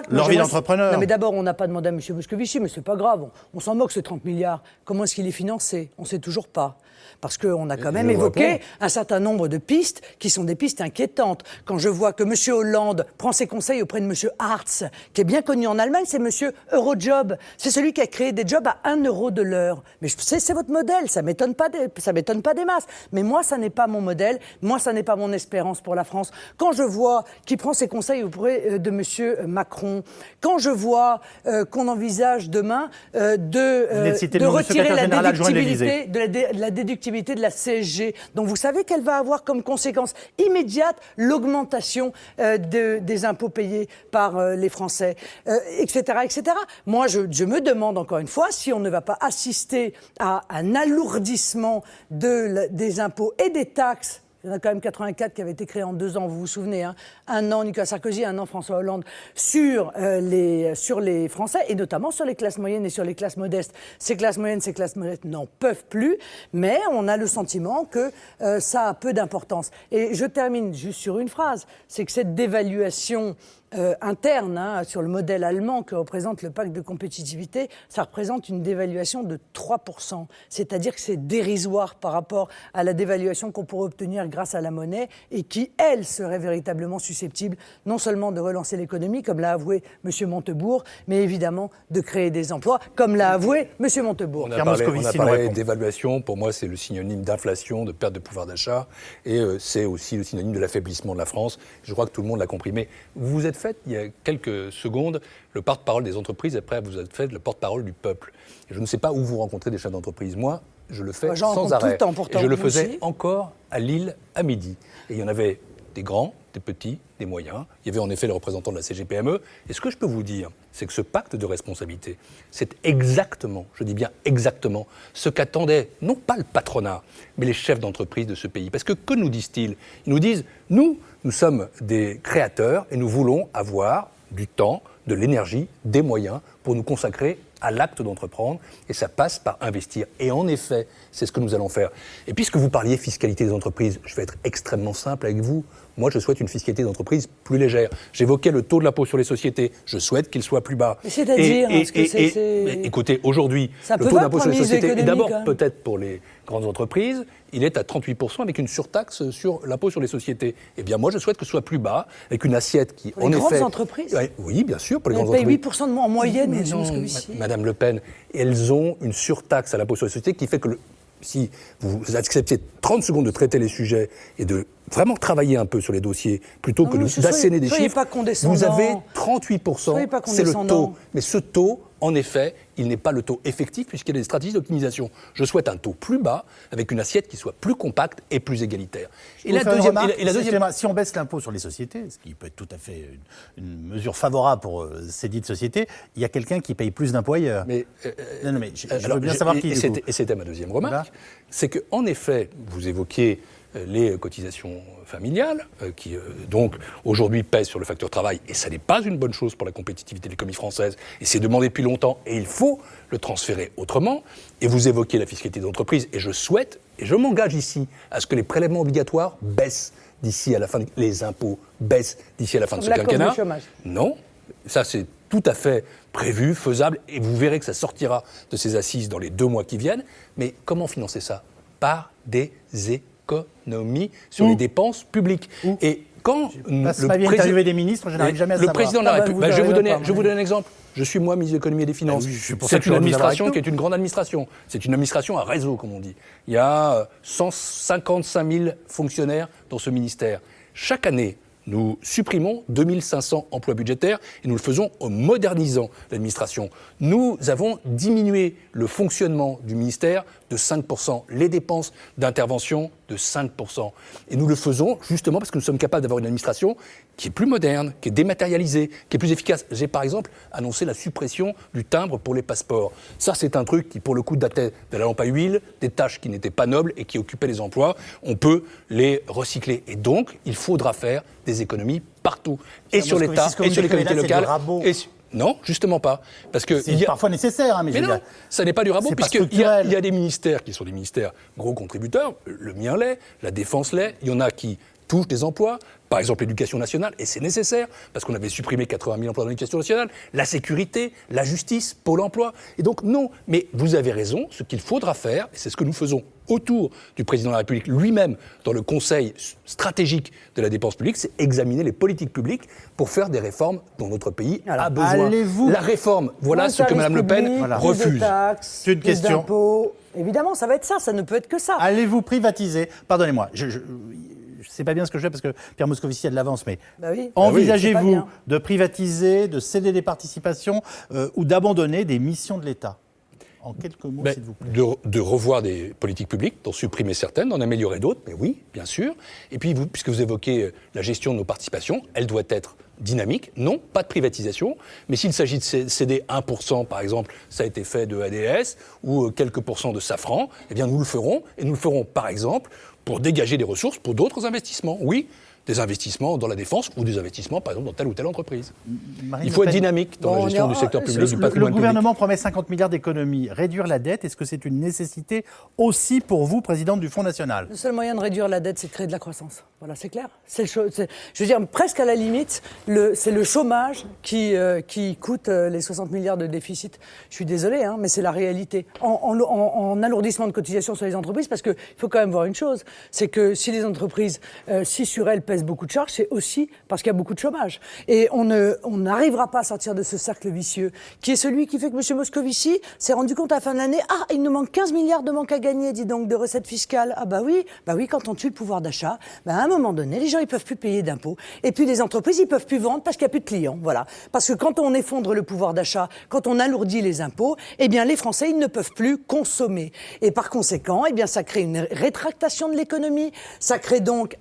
leur vie d'entrepreneur. Non mais d'abord, on n'a pas demandé à M. Moscovici, mais c'est pas grave, on s'en moque, ces 30 milliards. Comment est-ce qu'il est financé ? On ne sait toujours pas. Parce qu'on a quand même évoqué un certain nombre de pistes qui sont des pistes inquiétantes. Quand je vois que M. Hollande prend ses conseils auprès de M. Hartz, qui est bien connu en Allemagne, c'est M. Eurojob. C'est celui qui a créé des jobs à 1 euro de l'heure. Mais c'est votre modèle, ça m'étonne pas des masses. Mais moi, ça n'est pas mon modèle, moi, ça n'est pas mon espérance pour la France. Quand je vois qu'il prend ses conseils auprès de M. Macron, quand je vois qu'on envisage demain de retirer la déductibilité de la CSG. Donc vous savez qu'elle va avoir comme conséquence immédiate l'augmentation des impôts payés par les Français, etc., etc. Moi, je me demande encore une fois si on ne va pas assister à un alourdissement des impôts et des taxes. Il y en a quand même 84 qui avaient été créés en 2 ans, vous vous souvenez, hein. 1 an Nicolas Sarkozy, 1 an François Hollande, sur les Français, et notamment sur les classes moyennes et sur les classes modestes. Ces classes moyennes, ces classes modestes n'en peuvent plus, mais on a le sentiment que ça a peu d'importance. Et je termine juste sur une phrase, c'est que cette dévaluation interne, sur le modèle allemand que représente le pacte de compétitivité, ça représente une dévaluation de 3%. C'est-à-dire que c'est dérisoire par rapport à la dévaluation qu'on pourrait obtenir grâce à la monnaie et qui, elle, serait véritablement susceptible non seulement de relancer l'économie, comme l'a avoué M. Montebourg, mais évidemment de créer des emplois, comme l'a avoué M. Montebourg. On a parlé d'évaluation, pour moi c'est le synonyme d'inflation, de perte de pouvoir d'achat, et c'est aussi le synonyme de l'affaiblissement de la France. Je crois que tout le monde l'a compris. Mais vous êtes fait, il y a quelques secondes, le porte-parole des entreprises, après vous êtes fait le porte-parole du peuple. Et je ne sais pas où vous rencontrez des chefs d'entreprise. Moi, je le fais sans arrêt. Tout le temps, pourtant, et je le faisais encore à Lille à midi. Et il y en avait des grands, des petits, des moyens. Il y avait en effet les représentants de la CGPME. Et ce que je peux vous dire, c'est que ce pacte de responsabilité, c'est exactement, je dis bien exactement, ce qu'attendait non pas le patronat, mais les chefs d'entreprise de ce pays. Parce que nous disent-ils ? Ils nous disent, nous sommes des créateurs et nous voulons avoir du temps, de l'énergie, des moyens pour nous consacrer à l'acte d'entreprendre, et ça passe par investir. Et en effet, c'est ce que nous allons faire. Et puisque vous parliez fiscalité des entreprises, je vais être extrêmement simple avec vous. Moi, je souhaite une fiscalité d'entreprise plus légère. J'évoquais le taux de l'impôt sur les sociétés. Je souhaite qu'il soit plus bas. C'est-à-dire, écoutez, aujourd'hui, le taux d'impôt sur les sociétés, et d'abord peut-être pour les grandes entreprises, il est à 38% avec une surtaxe sur l'impôt sur les sociétés. Eh bien, moi, je souhaite que ce soit plus bas, avec une assiette qui, pour les grandes entreprises. Oui, bien sûr, pour les grandes entreprises. Elles payent 8% de moins en moyenne, mais non, Madame Le Pen, elles ont une surtaxe à l'impôt sur les sociétés qui fait que si vous acceptiez 30 secondes de traiter les sujets et de vraiment travailler un peu sur les dossiers, plutôt que d'asséner des chiffres, vous avez 38%, c'est le taux. Mais ce taux, en effet, il n'est pas le taux effectif puisqu'il y a des stratégies d'optimisation. Je souhaite un taux plus bas, avec une assiette qui soit plus compacte et plus égalitaire. Et la deuxième, si on baisse l'impôt sur les sociétés, ce qui peut être tout à fait une mesure favorable pour ces dites sociétés, il y a quelqu'un qui paye plus d'impôts ailleurs. Mais je veux bien savoir qui. Et c'était ma deuxième remarque, c'est qu'en effet, vous évoquiez les cotisations familiales, qui donc aujourd'hui pèsent sur le facteur travail, et ça n'est pas une bonne chose pour la compétitivité de l'économie française, et c'est demandé depuis longtemps, et il faut le transférer autrement. Et vous évoquez la fiscalité d'entreprise, et je souhaite, et je m'engage ici, à ce que les prélèvements obligatoires baissent d'ici à la fin, les impôts baissent d'ici à la fin de ce quinquennat. Chômage. Non, Ça, c'est tout à fait prévu, faisable, et vous verrez que ça sortira de ces assises dans les 2 mois qui viennent. Mais comment financer ça? Par des économies sur les dépenses publiques. Et quand ma vie interviewé des ministres, je n'arrive jamais à le savoir. président de la République, je vais vous donner un exemple. Je suis moi ministre de l'économie et des finances. C'est une administration qui est une grande administration. C'est une administration à réseau, comme on dit. Il y a 155 000 fonctionnaires dans ce ministère. Chaque année, nous supprimons 2500 emplois budgétaires et nous le faisons en modernisant l'administration. Nous avons diminué le fonctionnement du ministère de 5%, les dépenses d'intervention de 5%. Et nous le faisons justement parce que nous sommes capables d'avoir une administration qui est plus moderne, qui est dématérialisée, qui est plus efficace. J'ai par exemple annoncé la suppression du timbre pour les passeports. Ça, c'est un truc qui, pour le coup, datait de la lampe à huile, des tâches qui n'étaient pas nobles et qui occupaient les emplois. On peut les recycler. Et donc, il faudra faire des économies partout. Et sur l'État, et sur les collectivités locales. Non, justement pas. Parce que c'est parfois nécessaire, hein, mais non, ça n'est pas du rabot, puisqu'il y a des ministères qui sont des ministères gros contributeurs. Le mien l'est, la Défense l'est. Il y en a qui touchent des emplois, par exemple l'éducation nationale, et c'est nécessaire, parce qu'on avait supprimé 80 000 emplois dans l'éducation nationale, la sécurité, la justice, Pôle emploi. Et donc non, mais vous avez raison, ce qu'il faudra faire, et c'est ce que nous faisons autour du président de la République lui-même dans le conseil stratégique de la dépense publique, c'est examiner les politiques publiques pour faire des réformes dont notre pays a besoin. La réforme, voilà ce que Mme Le Pen refuse. C'est une question. D'impôts. Évidemment, ça va être ça ne peut être que ça. Allez-vous privatiser? Pardonnez-moi, je sais pas bien ce que je fais parce que Pierre Moscovici a de l'avance, mais envisagez-vous de privatiser, de céder des participations ou d'abandonner des missions de l'État? En quelques mots, s'il vous plaît. De revoir des politiques publiques, d'en supprimer certaines, d'en améliorer d'autres, mais oui, bien sûr. Et puis, puisque vous évoquez la gestion de nos participations, elle doit être dynamique. Non, pas de privatisation, mais s'il s'agit de céder 1%, par exemple, ça a été fait de ADS, ou quelques pourcents de Safran, eh bien nous le ferons, et nous le ferons, par exemple, pour dégager des ressources pour d'autres investissements. Oui, des investissements dans la défense ou des investissements, par exemple, dans telle ou telle entreprise. Il faut être dynamique dans la gestion du secteur public, du patrimoine public. Le gouvernement promet 50 milliards d'économies. Réduire la dette, est-ce que c'est une nécessité aussi pour vous, présidente du Fonds national? Le seul moyen de réduire la dette, c'est de créer de la croissance. Voilà, c'est clair. Je veux dire, presque à la limite, c'est le chômage qui coûte les 60 milliards de déficit. Je suis désolé, hein, mais c'est la réalité. En alourdissement de cotisations sur les entreprises, parce qu'il faut quand même voir une chose, c'est que si les entreprises, si sur elles pèsent beaucoup de charges, c'est aussi parce qu'il y a beaucoup de chômage. Et on n'arrivera pas à sortir de ce cercle vicieux, qui est celui qui fait que M. Moscovici s'est rendu compte à la fin de l'année, il nous manque 15 milliards de manque à gagner, dis donc, de recettes fiscales. Bah oui, quand on tue le pouvoir d'achat, à un moment donné, les gens, ils peuvent plus payer d'impôts. Et puis les entreprises, ils peuvent plus vendre parce qu'il n'y a plus de clients. Voilà. Parce que quand on effondre le pouvoir d'achat, quand on alourdit les impôts, eh bien, les Français, ils ne peuvent plus consommer. Et par conséquent, eh bien, ça crée une rétractation de l'économie. Ça crée donc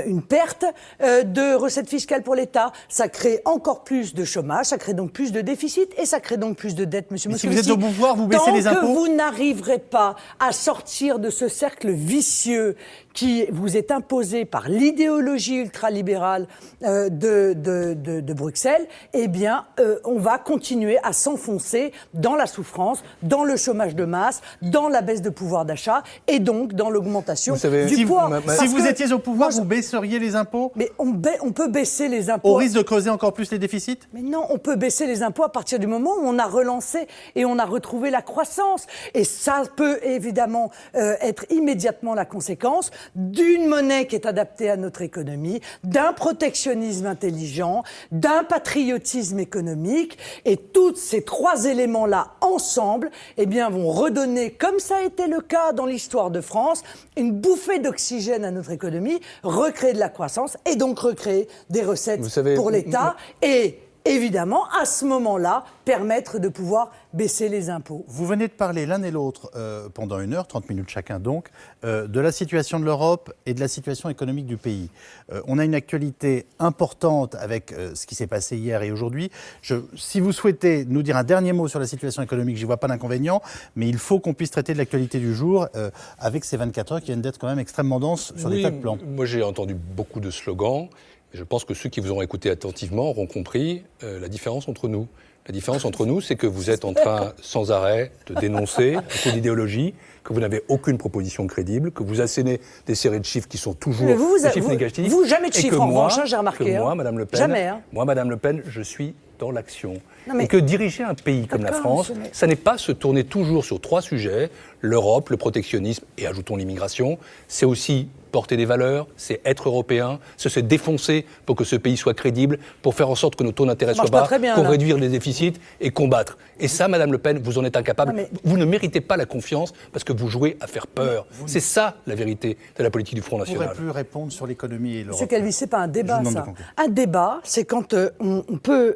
une perte de recettes fiscales pour l'État, ça crée encore plus de chômage, ça crée donc plus de déficit et ça crée donc plus de dettes, monsieur Moscovici. Si vous êtes au pouvoir, vous baissez les impôts. Tant que vous n'arriverez pas à sortir de ce cercle vicieux qui vous est imposé par l'idéologie ultralibérale de Bruxelles, eh bien, on va continuer à s'enfoncer dans la souffrance, dans le chômage de masse, dans la baisse de pouvoir d'achat et donc dans l'augmentation du poids. Si vous étiez au pouvoir, vous baisseriez les impôts? Mais on peut baisser les impôts. Au risque de creuser encore plus les déficits? Mais non, on peut baisser les impôts à partir du moment où on a relancé et on a retrouvé la croissance. Et ça peut évidemment être immédiatement la conséquence d'une monnaie qui est adaptée à notre économie, d'un protectionnisme intelligent, d'un patriotisme économique. Et tous ces trois éléments-là, ensemble, eh bien, vont redonner, comme ça a été le cas dans l'histoire de France, une bouffée d'oxygène à notre économie, recréer de la croissance et donc recréer des recettes pour l'État et évidemment, à ce moment-là, permettre de pouvoir baisser les impôts. Vous venez de parler l'un et l'autre pendant 1 heure, 30 minutes chacun donc, de la situation de l'Europe et de la situation économique du pays. On a une actualité importante avec ce qui s'est passé hier et aujourd'hui. Si vous souhaitez nous dire un dernier mot sur la situation économique, j'y vois pas d'inconvénient, mais il faut qu'on puisse traiter de l'actualité du jour avec ces 24 heures qui viennent d'être quand même extrêmement denses sur des tas de plans. Moi j'ai entendu beaucoup de slogans. Je pense que ceux qui vous auront écouté attentivement auront compris la différence entre nous. La différence entre nous, c'est que vous êtes en train sans arrêt de dénoncer un coup d'idéologie, que vous n'avez aucune proposition crédible, que vous assénez des séries de chiffres qui sont toujours des chiffres négatifs. Vous, jamais de chiffres, en revanche, j'ai remarqué. Moi, Madame Le Pen, jamais, hein. Moi, Madame Le Pen, je suis dans l'action. Mais... Et que diriger un pays comme la France, ça n'est pas se tourner toujours sur 3 sujets, l'Europe, le protectionnisme et ajoutons l'immigration, c'est aussi porter des valeurs, c'est être européen, c'est se défoncer pour que ce pays soit crédible, pour faire en sorte que nos taux d'intérêt soient bas, pour réduire les déficits et combattre. Et ça, Madame Le Pen, vous en êtes incapable. Vous ne méritez pas la confiance parce que vous jouez à faire peur. C'est ça, la vérité de la politique du Front National. Vous ne pourrez plus répondre sur l'économie et l'Europe. Monsieur Calvi, ce n'est pas un débat, ça. Un débat, c'est quand on peut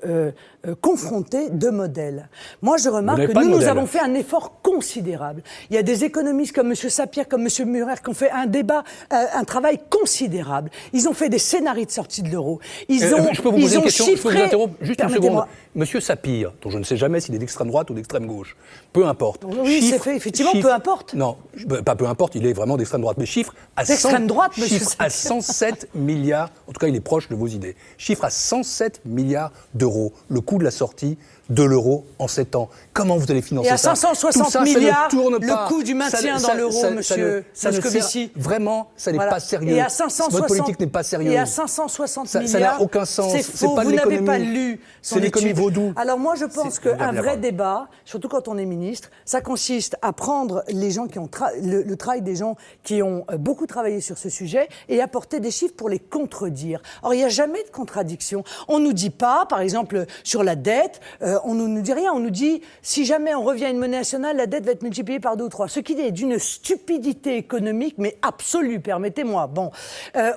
confronter 2 modèles. Moi, je remarque que nous avons fait un effort considérable. Il y a des économistes comme M. Sapir, comme M. Murer, qui ont fait un débat, un travail considérable. Ils ont fait des scénarios de sortie de l'euro. Je peux vous poser une question, chiffré... je peux vous interrompre juste une seconde. Monsieur Sapir, dont je ne sais jamais s'il est d'extrême droite ou d'extrême gauche, peu importe. Oui, c'est fait, effectivement, peu importe. Non, pas peu importe, il est vraiment d'extrême droite. Mais chiffre à, chiffre à 107 milliards, en tout cas il est proche de vos idées, chiffre à 107 milliards d'euros, le coût de la sortie de l'euro en 7 ans. Comment vous allez financer ça? Et à 560 ça, milliards, ça le coût du maintien dans l'euro, monsieur Moscovici. Vraiment, ça n'est pas sérieux. Et à 560, votre politique n'est pas sérieuse. Et à 560 milliards, ça n'a aucun sens. C'est faux, vous n'avez pas lu son étude. C'est l'économie vaudou. Alors moi, je pense qu'un vrai débat, surtout quand on est ministre, ça consiste à prendre les gens qui ont le travail des gens qui ont beaucoup travaillé sur ce sujet et apporter des chiffres pour les contredire. Or, il n'y a jamais de contradiction. On ne nous dit pas, par exemple, sur la dette, on ne nous dit rien. On nous dit, si jamais on revient à une monnaie nationale, la dette va être multipliée par 2 ou 3. Ce qui est d'une stupidité économique, mais absolue, permettez-moi. Bon,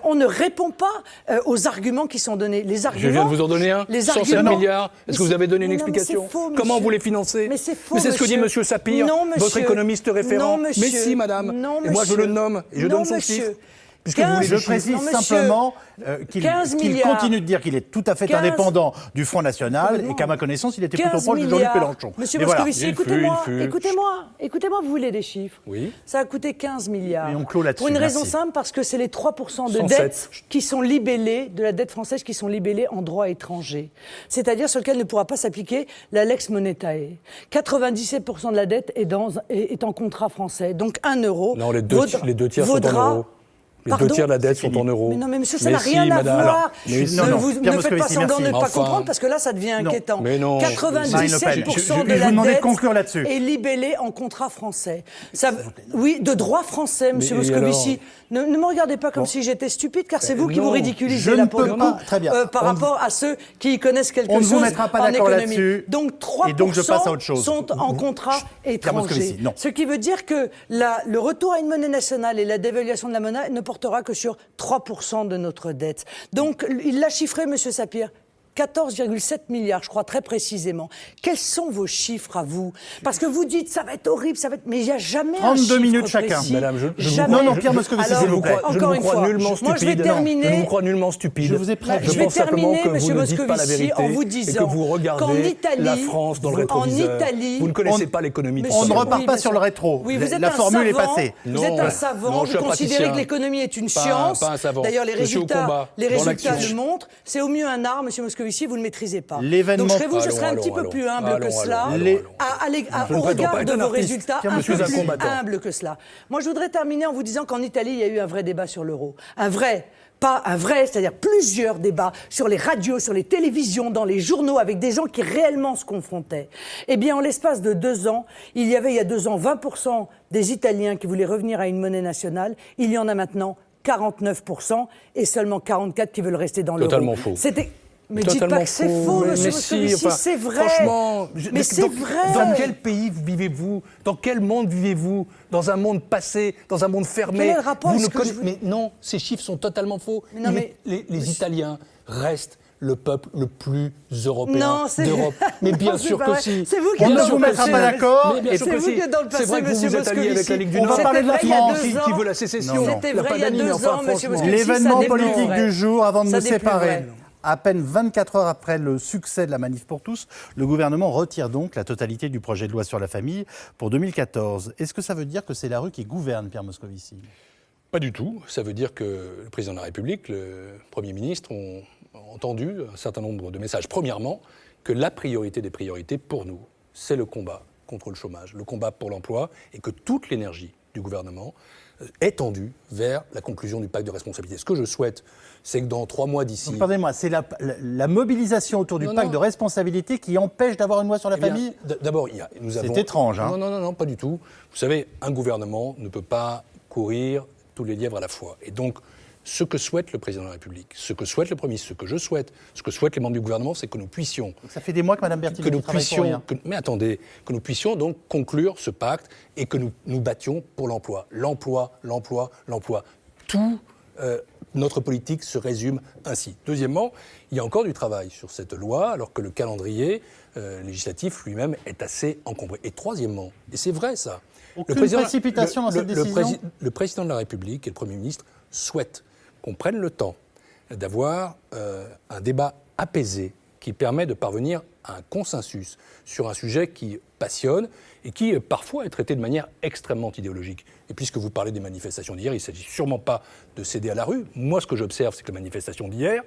on ne répond pas aux arguments qui sont donnés. Les arguments, je viens de vous en donner un, 107 milliards. Est-ce que vous avez donné une explication? Faux, comment vous les financez? Mais c'est faux, mais c'est ce que dit M. Sapir, votre économiste référent. Non, monsieur. Mais si, madame. Non, et moi, je le nomme et je donne son chiffre. Je précise simplement qu'il continue de dire qu'il est tout à fait indépendant du Front National et qu'à ma connaissance, il était plutôt proche de Jean-Luc Mélenchon. Monsieur Moscovici, écoutez-moi, vous voulez des chiffres? Oui. Ça a coûté 15 milliards. Et on clôt là-dessus. Pour une raison simple, parce que c'est les 3% de dette qui sont libellés, de la dette française qui sont libellés en droit étranger. C'est-à-dire sur lequel ne pourra pas s'appliquer la lex monetae. 97% de la dette est en contrat français. Donc 1 euro. Non, les deux tiers sont en euros. Les 2 tiers de la dette sont en euros. Mais non, mais monsieur, ça n'a rien à voir. Vous ne faites pas semblant de ne pas comprendre parce que là, ça devient inquiétant. Mais non. 97% de la dette est libellée en contrat français. Oui, de droit français, monsieur Moscovici. Ne me regardez pas comme si j'étais stupide, car c'est vous qui vous ridiculisez là pour le coup, par rapport à ceux qui connaissent quelque chose en économie. On ne vous mettra pas d'accord là-dessus. Donc 3% sont en contrat étranger. Ce qui veut dire que le retour à une monnaie nationale et la dévaluation de la monnaie ne portera que sur 3% de notre dette. Donc il l'a chiffré, monsieur Sapir. 14,7 milliards, je crois, très précisément. Quels sont vos chiffres à vous? Parce que vous dites, ça va être horrible, mais il n'y a jamais un chiffre 32 minutes chacun. précis. Madame, non, Pierre Moscovici, s'il vous plaît. Encore une fois, moi je vais terminer. Je vous crois nullement stupide. Je vous ai prêt. Je vais terminer, monsieur Moscovici, en vous disant que vous regardez la France dans le rétroviseur. Vous ne connaissez pas l'économie. On ne repart pas sur le rétro. La formule est passée. Vous êtes un savant, vous considérez que l'économie est une science. D'ailleurs, les résultats le montrent. C'est au mieux un art, monsieur Moscovici. Vous ne le maîtrisez pas. Donc je serais un petit peu plus humble que cela, au regard de vos résultats, un peu plus humble que cela. Moi, je voudrais terminer en vous disant qu'en Italie, il y a eu un vrai débat sur l'euro. Pas un vrai, c'est-à-dire plusieurs débats sur les radios, sur les télévisions, dans les journaux, avec des gens qui réellement se confrontaient. Eh bien, en l'espace de 2 ans, il y avait il y a 2 ans 20% des Italiens qui voulaient revenir à une monnaie nationale. Il y en a maintenant 49% et seulement 44% qui veulent rester dans l'euro. Totalement faux. Mais dites pas que c'est faux, monsieur Moscovici, c'est vrai. Franchement, mais c'est vrai. Dans quel pays vivez-vous? Dans quel monde vivez-vous? Dans un monde passé, dans un monde fermé? Quel est le rapport? Mais non, ces chiffres sont totalement faux. Les Italiens restent le peuple le plus européen d'Europe. Mais bien sûr que si. C'est vous qui êtes dans le passé. Pas d'accord. C'est vous qui êtes dans le passé, c'est vrai que vous vous êtes allié avec la Ligue du Nord. On va parler de la France qui veut la sécession. C'était vrai il y a 2 ans, monsieur Moscovici. L'événement politique du jour, avant de nous séparer. À peine 24 heures après le succès de la Manif pour tous, le gouvernement retire donc la totalité du projet de loi sur la famille pour 2014. Est-ce que ça veut dire que c'est la rue qui gouverne, Pierre Moscovici? Pas du tout. Ça veut dire que le président de la République, le Premier ministre ont entendu un certain nombre de messages. Premièrement, que la priorité des priorités pour nous, c'est le combat contre le chômage, le combat pour l'emploi, et que toute l'énergie du gouvernement est tendue vers la conclusion du pacte de responsabilité. Ce que je souhaite, c'est que dans 3 mois d'ici... Pardonnez-moi, c'est la mobilisation autour du pacte de responsabilité qui empêche d'avoir une loi sur la famille ? D'abord, nous avons... C'est étrange, hein ? Non, pas du tout. Vous savez, un gouvernement ne peut pas courir tous les lièvres à la fois. Et donc, ce que souhaite le président de la République, ce que souhaite le Premier ministre, ce que je souhaite, ce que souhaitent les membres du gouvernement, c'est que nous puissions... Donc ça fait des mois que Mme Berthelot travaille pour rien. Mais attendez, que nous puissions donc conclure ce pacte et que nous nous battions pour l'emploi. L'emploi. Tout notre politique se résume ainsi. Deuxièmement, il y a encore du travail sur cette loi, alors que le calendrier législatif lui-même est assez encombré. Et troisièmement, et c'est vrai ça... Aucune précipitation dans cette décision ? Le président de la République et le Premier ministre souhaitent qu'on prenne le temps d'avoir un débat apaisé qui permet de parvenir à un consensus sur un sujet qui passionne et qui parfois est traité de manière extrêmement idéologique. Et puisque vous parlez des manifestations d'hier, il ne s'agit sûrement pas de céder à la rue. Moi, ce que j'observe, c'est que la manifestation d'hier,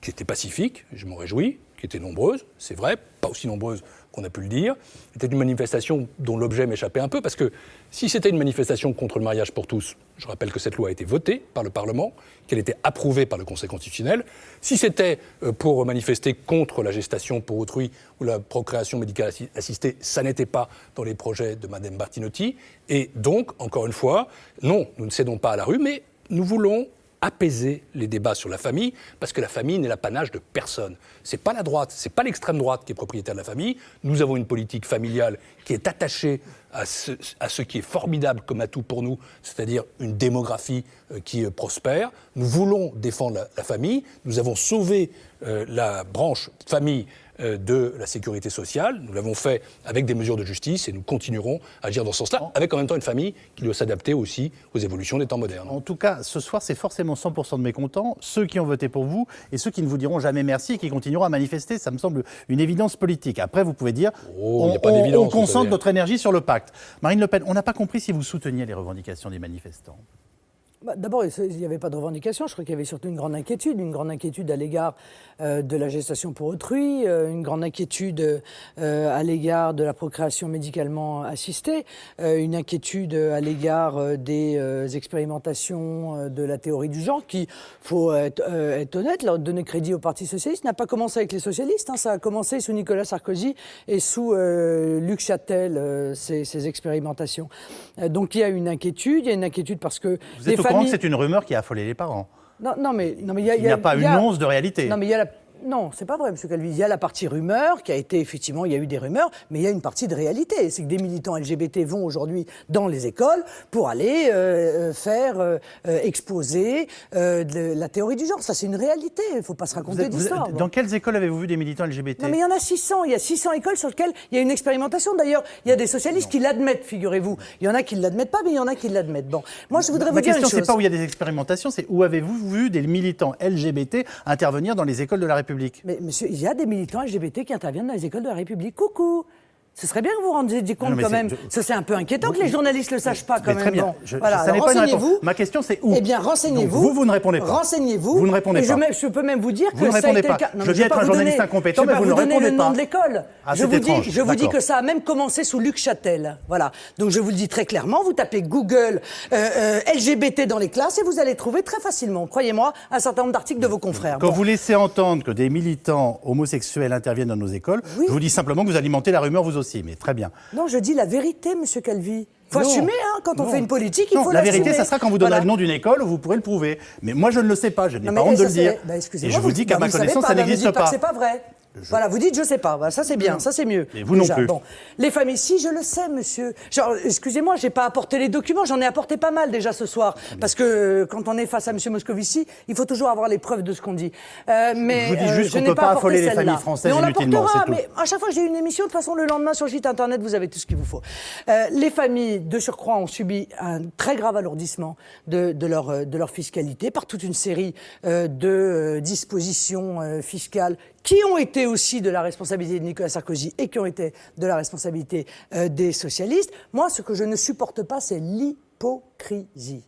qui était pacifique, je m'en réjouis, qui était nombreuse, c'est vrai, pas aussi nombreuse qu'on a pu le dire, était une manifestation dont l'objet m'échappait un peu, parce que si c'était une manifestation contre le mariage pour tous, je rappelle que cette loi a été votée par le Parlement, qu'elle était approuvée par le Conseil constitutionnel. Si c'était pour manifester contre la gestation pour autrui ou la procréation médicale assistée, ça n'était pas dans les projets de Mme Martinotti. Et donc, encore une fois, non, nous ne cédons pas à la rue, mais nous voulons apaiser les débats sur la famille, parce que la famille n'est l'apanage de personne. C'est pas la droite, c'est pas l'extrême droite qui est propriétaire de la famille. Nous avons une politique familiale qui est attachée à ce qui est formidable comme atout pour nous, c'est-à-dire une démographie qui prospère. Nous voulons défendre la famille. Nous avons sauvé la branche famille de la sécurité sociale. Nous l'avons fait avec des mesures de justice et nous continuerons à agir dans ce sens-là, avec en même temps une famille qui doit s'adapter aussi aux évolutions des temps modernes. En tout cas, ce soir, c'est forcément 100% de mécontents, ceux qui ont voté pour vous et ceux qui ne vous diront jamais merci et qui continueront à manifester. Ça me semble une évidence politique. Après, vous pouvez dire, on concentre notre énergie sur le pacte. Marine Le Pen, on n'a pas compris si vous souteniez les revendications des manifestants. D'abord, il n'y avait pas de revendication. Je crois qu'il y avait surtout une grande inquiétude à l'égard de la gestation pour autrui, une grande inquiétude à l'égard de la procréation médicalement assistée, une inquiétude à l'égard des expérimentations de la théorie du genre, qui, faut être honnête, leur donner crédit au Parti socialiste, n'a pas commencé avec les socialistes. Ça a commencé sous Nicolas Sarkozy et sous Luc Châtel, ces expérimentations. Donc il y a une inquiétude parce que vous êtes au courant que c'est une rumeur qui a affolé les parents. Non, mais il n'y a pas une once de réalité. Non, mais non, c'est pas vrai, M. Calvi. Il y a la partie rumeur qui a été, effectivement, il y a eu des rumeurs, mais il y a une partie de réalité. C'est que des militants LGBT vont aujourd'hui dans les écoles pour aller faire exposer la théorie du genre. Ça, c'est une réalité. Il ne faut pas se raconter d'histoire. Dans quelles écoles avez-vous vu des militants LGBT ? Non, mais il y en a 600. Il y a 600 écoles sur lesquelles il y a une expérimentation. D'ailleurs, il y a des socialistes qui l'admettent, figurez-vous. Il y en a qui ne l'admettent pas, mais il y en a qui l'admettent. Bon, moi, je voudrais vous dire une chose. Ma question, c'est pas où il y a des expérimentations, c'est où avez-vous vu des militants LGBT intervenir dans les écoles de la République ? Mais monsieur, il y a des militants LGBT qui interviennent dans les écoles de la République. Coucou! Ce serait bien que vous vous rendiez compte quand même. Ça, c'est un peu inquiétant que les journalistes ne le sachent pas quand même. Très bien. Bon, voilà. Ça n'est pas une réponse. Ma question, c'est où ? Eh bien, renseignez-vous. Donc, vous ne répondez pas. Renseignez-vous. Vous ne répondez pas. Je peux même vous dire vous que ne ça a été pas. le cas. Non, je viens être un journaliste incompétent, mais vous ne répondez pas. Je vais vous donner le nom de l'école. Ah, je vous dis que ça a même commencé sous Luc Châtel. Voilà. Donc, je vous le dis très clairement. Vous tapez Google LGBT dans les classes et vous allez trouver très facilement, croyez-moi, un certain nombre d'articles de vos confrères. Quand vous laissez entendre que des militants homosexuels interviennent dans nos écoles, je vous dis simplement que vous alimentez la rumeur vous aussi. Mais très bien. Non, je dis la vérité, monsieur Calvi. Il faut assumer, quand on fait une politique, il faut l'assumer. La vérité, ça sera quand vous donnerez le nom d'une école où vous pourrez le prouver. Mais moi, je ne le sais pas, je n'ai pas honte de le dire. Et je vous dis qu'à ma connaissance, ça n'existe pas. C'est pas vrai. Voilà, vous dites je sais pas. Voilà, ça c'est bien, ça c'est mieux. Et vous déjà. Non plus. Bon. Les familles, si je le sais, monsieur. Genre, excusez-moi, j'ai pas apporté les documents, j'en ai apporté pas mal déjà ce soir. Parce que quand on est face à monsieur Moscovici, il faut toujours avoir les preuves de ce qu'on dit. Mais je vous dis juste qu'on ne peut pas affoler les familles françaises inutilement. Mais à chaque fois que j'ai une émission, de toute façon, le lendemain sur le site internet, vous avez tout ce qu'il vous faut. Les familles, de surcroît, ont subi un très grave alourdissement de leur fiscalité par toute une série de dispositions fiscales qui ont été aussi de la responsabilité de Nicolas Sarkozy et qui ont été de la responsabilité des socialistes. Moi, ce que je ne supporte pas, c'est l'hypocrisie.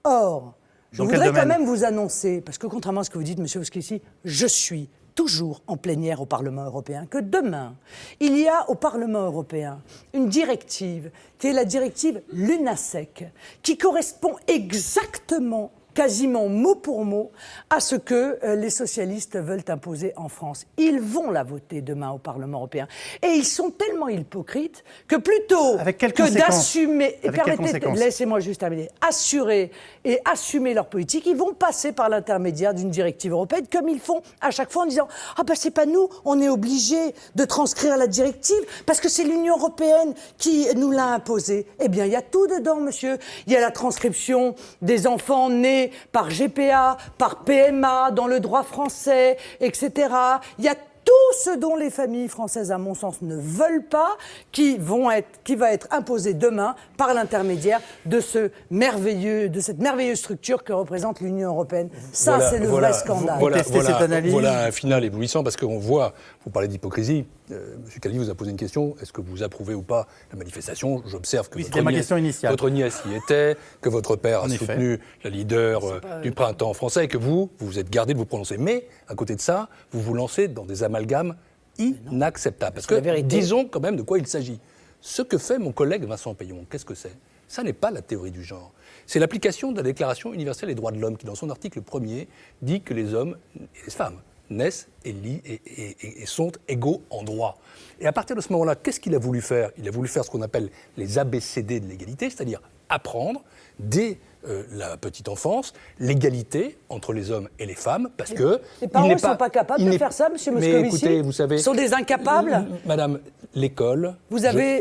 Or, je voudrais quand même vous annoncer, parce que contrairement à ce que vous dites, monsieur Moscovici, je suis toujours en plénière au Parlement européen que demain, il y a au Parlement européen une directive qui est la directive Lunacek, qui correspond exactement, quasiment mot pour mot, à ce que les socialistes veulent imposer en France. Ils vont la voter demain au Parlement européen. Et ils sont tellement hypocrites que plutôt que d'assumer... Laissez-moi juste terminer. Assurer et assumer leur politique, ils vont passer par l'intermédiaire d'une directive européenne, comme ils font à chaque fois en disant « Ah ben c'est pas nous, on est obligés de transcrire la directive, parce que c'est l'Union européenne qui nous l'a imposée. » Eh bien, il y a tout dedans, monsieur. Il y a la transcription des enfants nés par GPA, par PMA, dans le droit français, etc. Il y a tout ce dont les familles françaises, à mon sens, ne veulent pas, qui va être imposé demain par l'intermédiaire de cette merveilleuse structure que représente l'Union européenne. Ça, c'est le vrai scandale. Voilà un final éblouissant, parce qu'on voit, vous parlez d'hypocrisie, M. Calvi vous a posé une question, est-ce que vous approuvez ou pas la manifestation? J'observe que votre nièce y était, que votre père a soutenu la leader du printemps français, et que vous êtes gardé de vous prononcer. Mais, à côté de ça, vous vous lancez dans des amalgames inacceptables. Parce que, disons quand même de quoi il s'agit. Ce que fait mon collègue Vincent Peillon, qu'est-ce que c'est? Ça n'est pas la théorie du genre. C'est l'application de la Déclaration universelle des droits de l'homme, qui, dans son article 1er, dit que les hommes et les femmes naissent et sont égaux en droit. Et à partir de ce moment-là, qu'est-ce qu'il a voulu faire? Il a voulu faire ce qu'on appelle les ABCD de l'égalité, c'est-à-dire apprendre dès la petite enfance l'égalité entre les hommes et les femmes, parce que... Les parents ne sont pas capables de faire ça, M. Moscovici? Mais écoutez, vous savez... Ils sont des incapables? Madame, l'école... Vous avez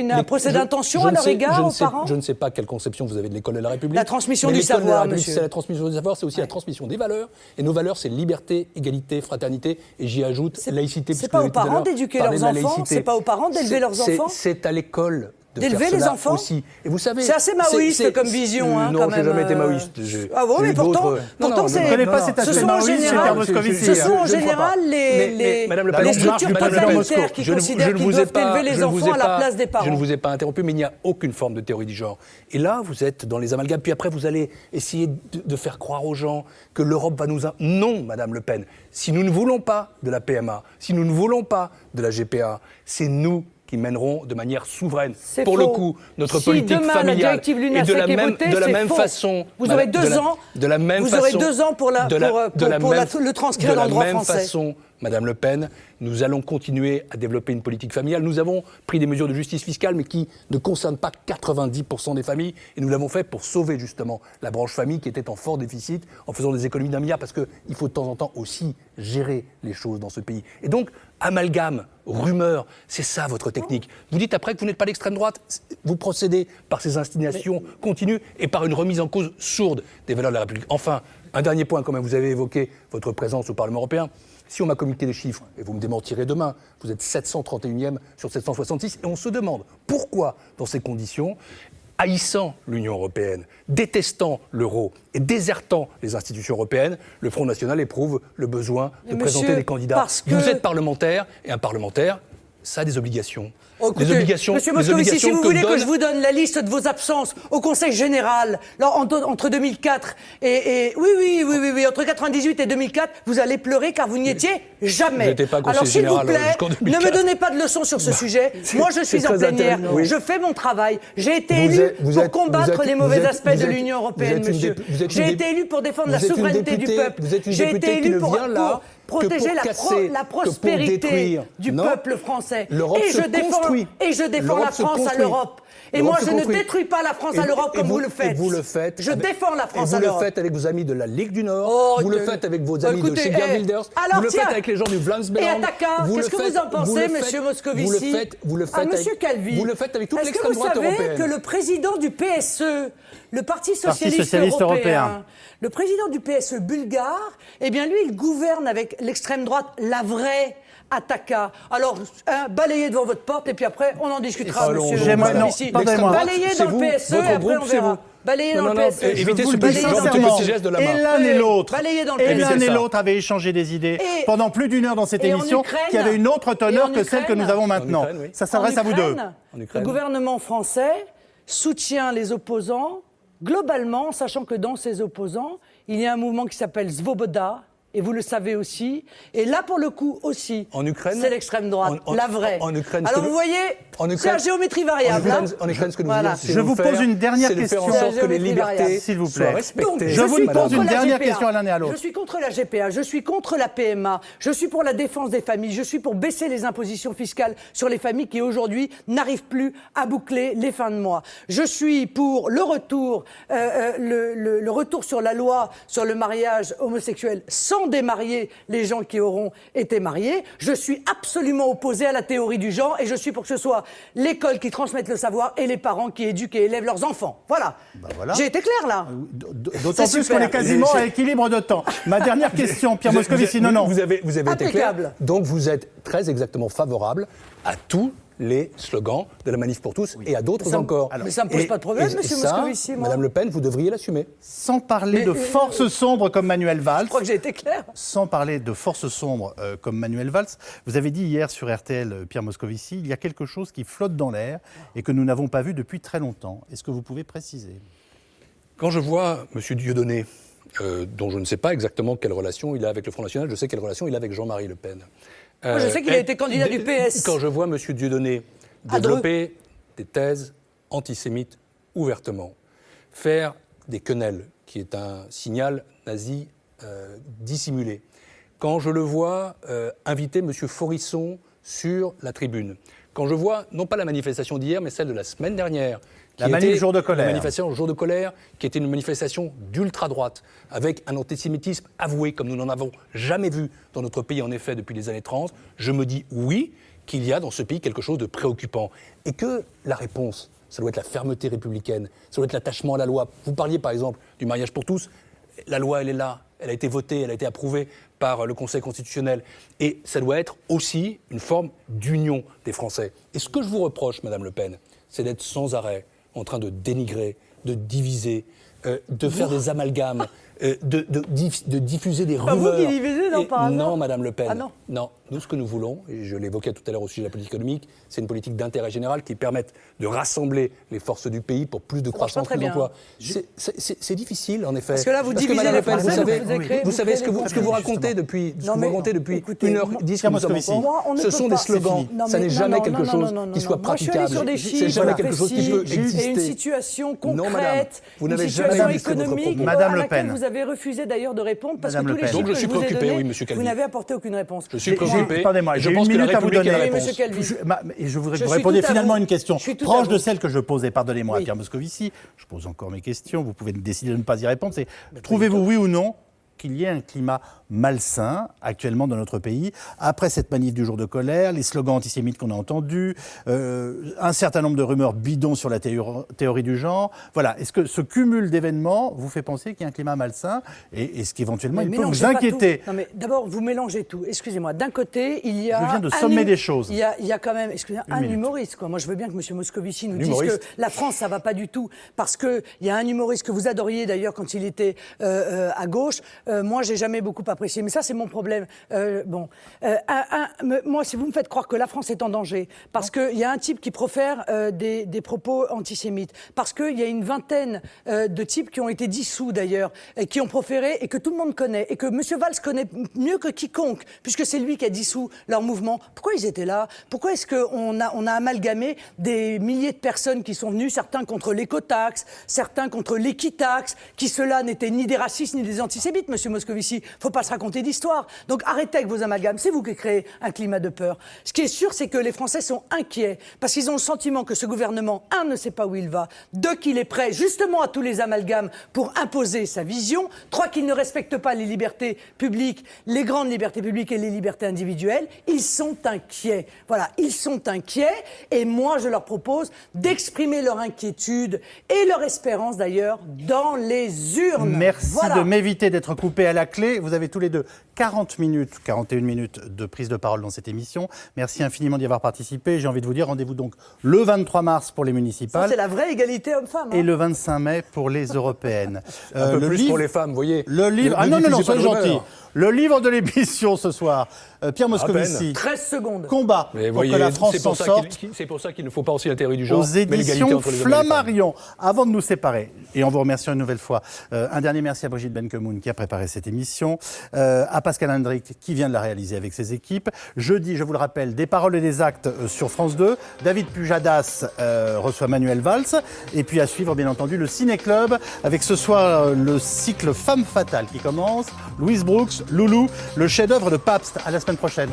un procès d'intention à leur égard aux parents? Je ne sais pas quelle conception vous avez de l'école de la République. La transmission du savoir, monsieur. C'est la transmission du savoir, c'est aussi la transmission des valeurs. Et nos valeurs, c'est liberté, égalité, fraternité, et j'y ajoute laïcité. C'est pas aux parents d'éduquer leurs enfants? C'est pas aux parents d'élever leurs enfants? C'est à l'école d'élever les enfants aussi. Et vous savez, c'est assez maoïste comme vision, non, quand même. j'ai jamais été maoïste. Ah bon, mais pourtant, je ne connais pas cet aspect maoïste chez Pierre Moscovici. Ce sont en général les structures totalitaires qui considèrent qu'ils doivent élever les enfants à la place des parents. Je ne vous ai pas interrompu, mais il n'y a aucune forme de théorie du genre. Et là, vous êtes dans les amalgames. Puis après, vous allez essayer de faire croire aux gens que l'Europe va nous... Non, Madame Le Pen. Si nous ne voulons pas de la PMA, si nous ne voulons pas de la GPA, c'est nous qui mèneront de manière souveraine, pour le coup, notre politique familiale. Et de la même façon... Vous aurez 2 ans pour le transcrire dans le droit français. De la même façon, Madame Le Pen, nous allons continuer à développer une politique familiale. Nous avons pris des mesures de justice fiscale, mais qui ne concernent pas 90% des familles. Et nous l'avons fait pour sauver justement la branche famille qui était en fort déficit, en faisant des économies d'1 milliard, parce qu'il faut de temps en temps aussi gérer les choses dans ce pays. Et donc, amalgame, rumeur, c'est ça votre technique. Vous dites après que vous n'êtes pas d'extrême droite, vous procédez par ces indignations continues et par une remise en cause sourde des valeurs de la République. Enfin, un dernier point, quand même, vous avez évoqué votre présence au Parlement européen. Si on m'a communiqué des chiffres, et vous me démentirez demain, vous êtes 731e sur 766, et on se demande pourquoi, dans ces conditions, haïssant l'Union européenne, détestant l'euro et désertant les institutions européennes, le Front National éprouve le besoin de présenter des candidats. Vous êtes parlementaire, et un parlementaire, ça a des obligations. Écoutez, des obligations, Monsieur Moscovici, si vous voulez que je vous donne la liste de vos absences au Conseil général entre 2004 et oui, entre 98 et 2004, vous allez pleurer car vous n'y étiez jamais. J'étais pas Alors s'il vous plaît, ne me donnez pas de leçons sur ce sujet. Moi, je suis en plénière, je fais mon travail. J'ai été élu pour combattre les mauvais aspects de l'Union européenne, monsieur. J'ai été élu pour défendre la souveraineté du peuple. J'ai été élu pour protéger la prospérité du peuple français. Et je défends la France à l'Europe. Et moi, je ne détruis pas la France à l'Europe comme vous le faites. Vous le faites. Je défends la France à l'Europe. l'Europe. Vous le faites avec vos amis de la Ligue du Nord. Vous le faites avec vos amis de chez Geert Wilders. Vous le faites avec les gens du Vlaamsbelang. Et Attaka, qu'est-ce que vous en pensez, monsieur Moscovici? Monsieur Calvi. Vous le faites avec toute l'extrême droite européenne. Est-ce que vous savez que le président du PSE, le Parti socialiste européen, le président du PSE bulgare, eh bien lui, il gouverne avec l'extrême droite, la vraie Attaka. Alors, balayez devant votre porte et puis après, on en discutera, monsieur Moscovici. Balayez dans le PSE et après, on verra. Balayez dans le PSE. Évitez ce petit geste de la main. Et l'un et l'autre. Balayez dans le PSE. Et l'un et l'autre avaient échangé des idées pendant plus d'1 heure dans cette émission qui avait une autre teneur que celle que nous avons maintenant. Ça s'adresse à vous deux. Le gouvernement français soutient les opposants globalement, sachant que dans ces opposants, il y a un mouvement qui s'appelle Svoboda, et vous le savez aussi. Et là, pour le coup, aussi, en Ukraine, c'est l'extrême droite, la vraie. En Ukraine, alors, vous voyez, c'est la géométrie variable. En Ukraine, ce que nous voilà. voulons, je vous pose une dernière question. C'est de faire en sorte que les libertés s'il vous soient plaît. respectées. Donc, je vous pose une dernière GPA. question à l'un et à l'autre. Je suis contre la GPA, je suis contre la PMA, je suis pour la défense des familles, je suis pour baisser les impositions fiscales sur les familles qui aujourd'hui n'arrivent plus à boucler les fins de mois. Je suis pour le retour, le retour sur la loi sur le mariage homosexuel sans démarier les gens qui auront été mariés. Je suis absolument opposé à la théorie du genre et je suis pour que ce soit l'école qui transmette le savoir et les parents qui éduquent et élèvent leurs enfants. Voilà. Voilà. J'ai été clair là. D'autant plus qu'on est quasiment à équilibre de temps. Ma dernière question, Pierre Moscovici. Non. Vous avez été clair. Impeccable. Donc vous êtes très exactement favorable à tous les slogans de la Manif pour tous et à d'autres encore. Mais ça ne me pose pas de problème, monsieur Moscovici, moi. Madame Le Pen, vous devriez l'assumer. Sans parler de forces sombres comme Manuel Valls. Je crois que j'ai été clair. Sans parler de forces sombres comme Manuel Valls, vous avez dit hier sur RTL, Pierre Moscovici, il y a quelque chose qui flotte dans l'air et que nous n'avons pas vu depuis très longtemps. Est-ce que vous pouvez préciser ? Quand je vois M. Dieudonné, dont je ne sais pas exactement quelle relation il a avec le Front National, je sais quelle relation il a avec Jean-Marie Le Pen. Moi, je sais qu'il a été candidat du PS. Quand je vois M. Dieudonné développer des thèses antisémites ouvertement, faire des quenelles, qui est un signal nazi dissimulé, quand je le vois inviter M. Forisson sur la tribune, quand je vois, non pas la manifestation d'hier, mais celle de la semaine dernière, la manif jour de colère. La manifestation jour de colère, qui était une manifestation d'ultra-droite, avec un antisémitisme avoué, comme nous n'en avons jamais vu dans notre pays, en effet, depuis les années 30, je me dis oui, qu'il y a dans ce pays quelque chose de préoccupant. Et que la réponse, ça doit être la fermeté républicaine, ça doit être l'attachement à la loi. Vous parliez, par exemple, du mariage pour tous. La loi, elle est là, elle a été votée, elle a été approuvée par le Conseil constitutionnel. Et ça doit être aussi une forme d'union des Français. Et ce que je vous reproche, Madame Le Pen, c'est d'être sans arrêt en train de dénigrer, de diviser, de faire des amalgames, de diffuser des rumeurs. Pas vous qui divisez, non, par hasard. Non, Madame Le Pen. Ah non. Non, nous, ce que nous voulons, et je l'évoquais tout à l'heure au sujet de la politique économique, c'est une politique d'intérêt général qui permette de rassembler les forces du pays pour plus de croissance, plus d'emplois. C'est difficile, en effet. Parce que là, vous divisez Madame les Le Pen, Français, vous savez ce que vous racontez depuis 1h10 que nous avons. Ce sont des slogans. Ça n'est jamais quelque chose qui soit praticable. C'est jamais quelque chose qui peut exister. Et une situation concrète, vous une n'avez situation jamais économique Madame à Le Pen. laquelle vous avez refusé d'ailleurs de répondre parce Madame que tous Le les Pen. chiffres Donc je suis que je vous ai préoccupé, donnés, oui, monsieur Calvi. vous n'avez apporté aucune réponse. Je suis préoccupé. Attendez-moi, Je j'ai pense une que la minute à vous République donner. a la Oui, réponse. monsieur Calvi. Et je voudrais que Je vous suis répondiez tout à finalement vous. à une question Je suis tout à proche vous. de celle que je posais, pardonnez-moi, à Oui. Pierre Moscovici. Je pose encore mes questions, vous pouvez décider de ne pas y répondre. C'est trouvez-vous, oui ou non, qu'il y ait un climat malsain actuellement dans notre pays, après cette manif du jour de colère, les slogans antisémites qu'on a entendus, un certain nombre de rumeurs bidons sur la théorie du genre. Voilà, est-ce que ce cumul d'événements vous fait penser qu'il y a un climat malsain et est-ce qu'éventuellement il peut vous inquiéter? Non mais d'abord, vous mélangez tout. Excusez-moi, d'un côté, il y a... Je viens de sommer des choses. Il y a quand même, excusez-moi, un minute. humoriste, quoi. Moi, je veux bien que M. Moscovici nous dise Humoriste. que la France, ça va pas du tout, parce qu'il y a un humoriste que vous adoriez d'ailleurs quand il était à gauche. Moi, j'ai jamais beaucoup apprécié, mais ça, c'est mon problème. Moi, si vous me faites croire que la France est en danger, parce qu'il y a un type qui profère des propos antisémites, parce qu'il y a une vingtaine de types qui ont été dissous d'ailleurs, et qui ont proféré et que tout le monde connaît, et que M. Valls connaît mieux que quiconque, puisque c'est lui qui a dissous leur mouvement. Pourquoi ils étaient là? Pourquoi est-ce qu'on a amalgamé des milliers de personnes qui sont venues, certains contre l'écotaxe, certains contre l'équitaxe, qui ceux-là n'étaient ni des racistes ni des antisémites, M. Moscovici? Faut pas se raconter d'histoire. Donc arrêtez avec vos amalgames, c'est vous qui créez un climat de peur. Ce qui est sûr, c'est que les Français sont inquiets, parce qu'ils ont le sentiment que ce gouvernement, un, ne sait pas où il va, deux, qu'il est prêt justement à tous les amalgames pour imposer sa vision, trois, qu'il ne respecte pas les libertés publiques, les grandes libertés publiques et les libertés individuelles. Ils sont inquiets. Voilà, ils sont inquiets, et moi je leur propose d'exprimer leur inquiétude et leur espérance d'ailleurs dans les urnes. Merci voilà. de m'éviter d'être coupé à la clé. Vous avez tous les deux 41 minutes de prise de parole dans cette émission. Merci infiniment d'y avoir participé. J'ai envie de vous dire, rendez-vous donc le 23 mars pour les municipales. Ça, c'est la vraie égalité homme-femme. Et le 25 mai pour les européennes. Un peu plus pour les femmes, vous voyez. Le livre... Ah non, soyez gentil. Le livre de l'émission ce soir, Pierre Moscovici. 13 secondes. Combat Mais pour que la France s'en sorte. C'est pour ça qu'il ne faut pas aussi la théorie du genre, Aux mais l'égalité éditions entre les hommes et les femmes. Flammarion. Avant de nous séparer, et en vous remerciant une nouvelle fois, un dernier merci à Brigitte Benkemoun qui a préparé préparé cette émission, à Pascal Hendrick qui vient de la réaliser avec ses équipes. Jeudi, je vous le rappelle, des paroles et des actes sur France 2. David Pujadas reçoit Manuel Valls. Et puis à suivre, bien entendu, le Ciné Club avec ce soir le cycle Femme Fatale qui commence. Louise Brooks, Loulou, le chef-d'œuvre de Pabst. À la semaine prochaine.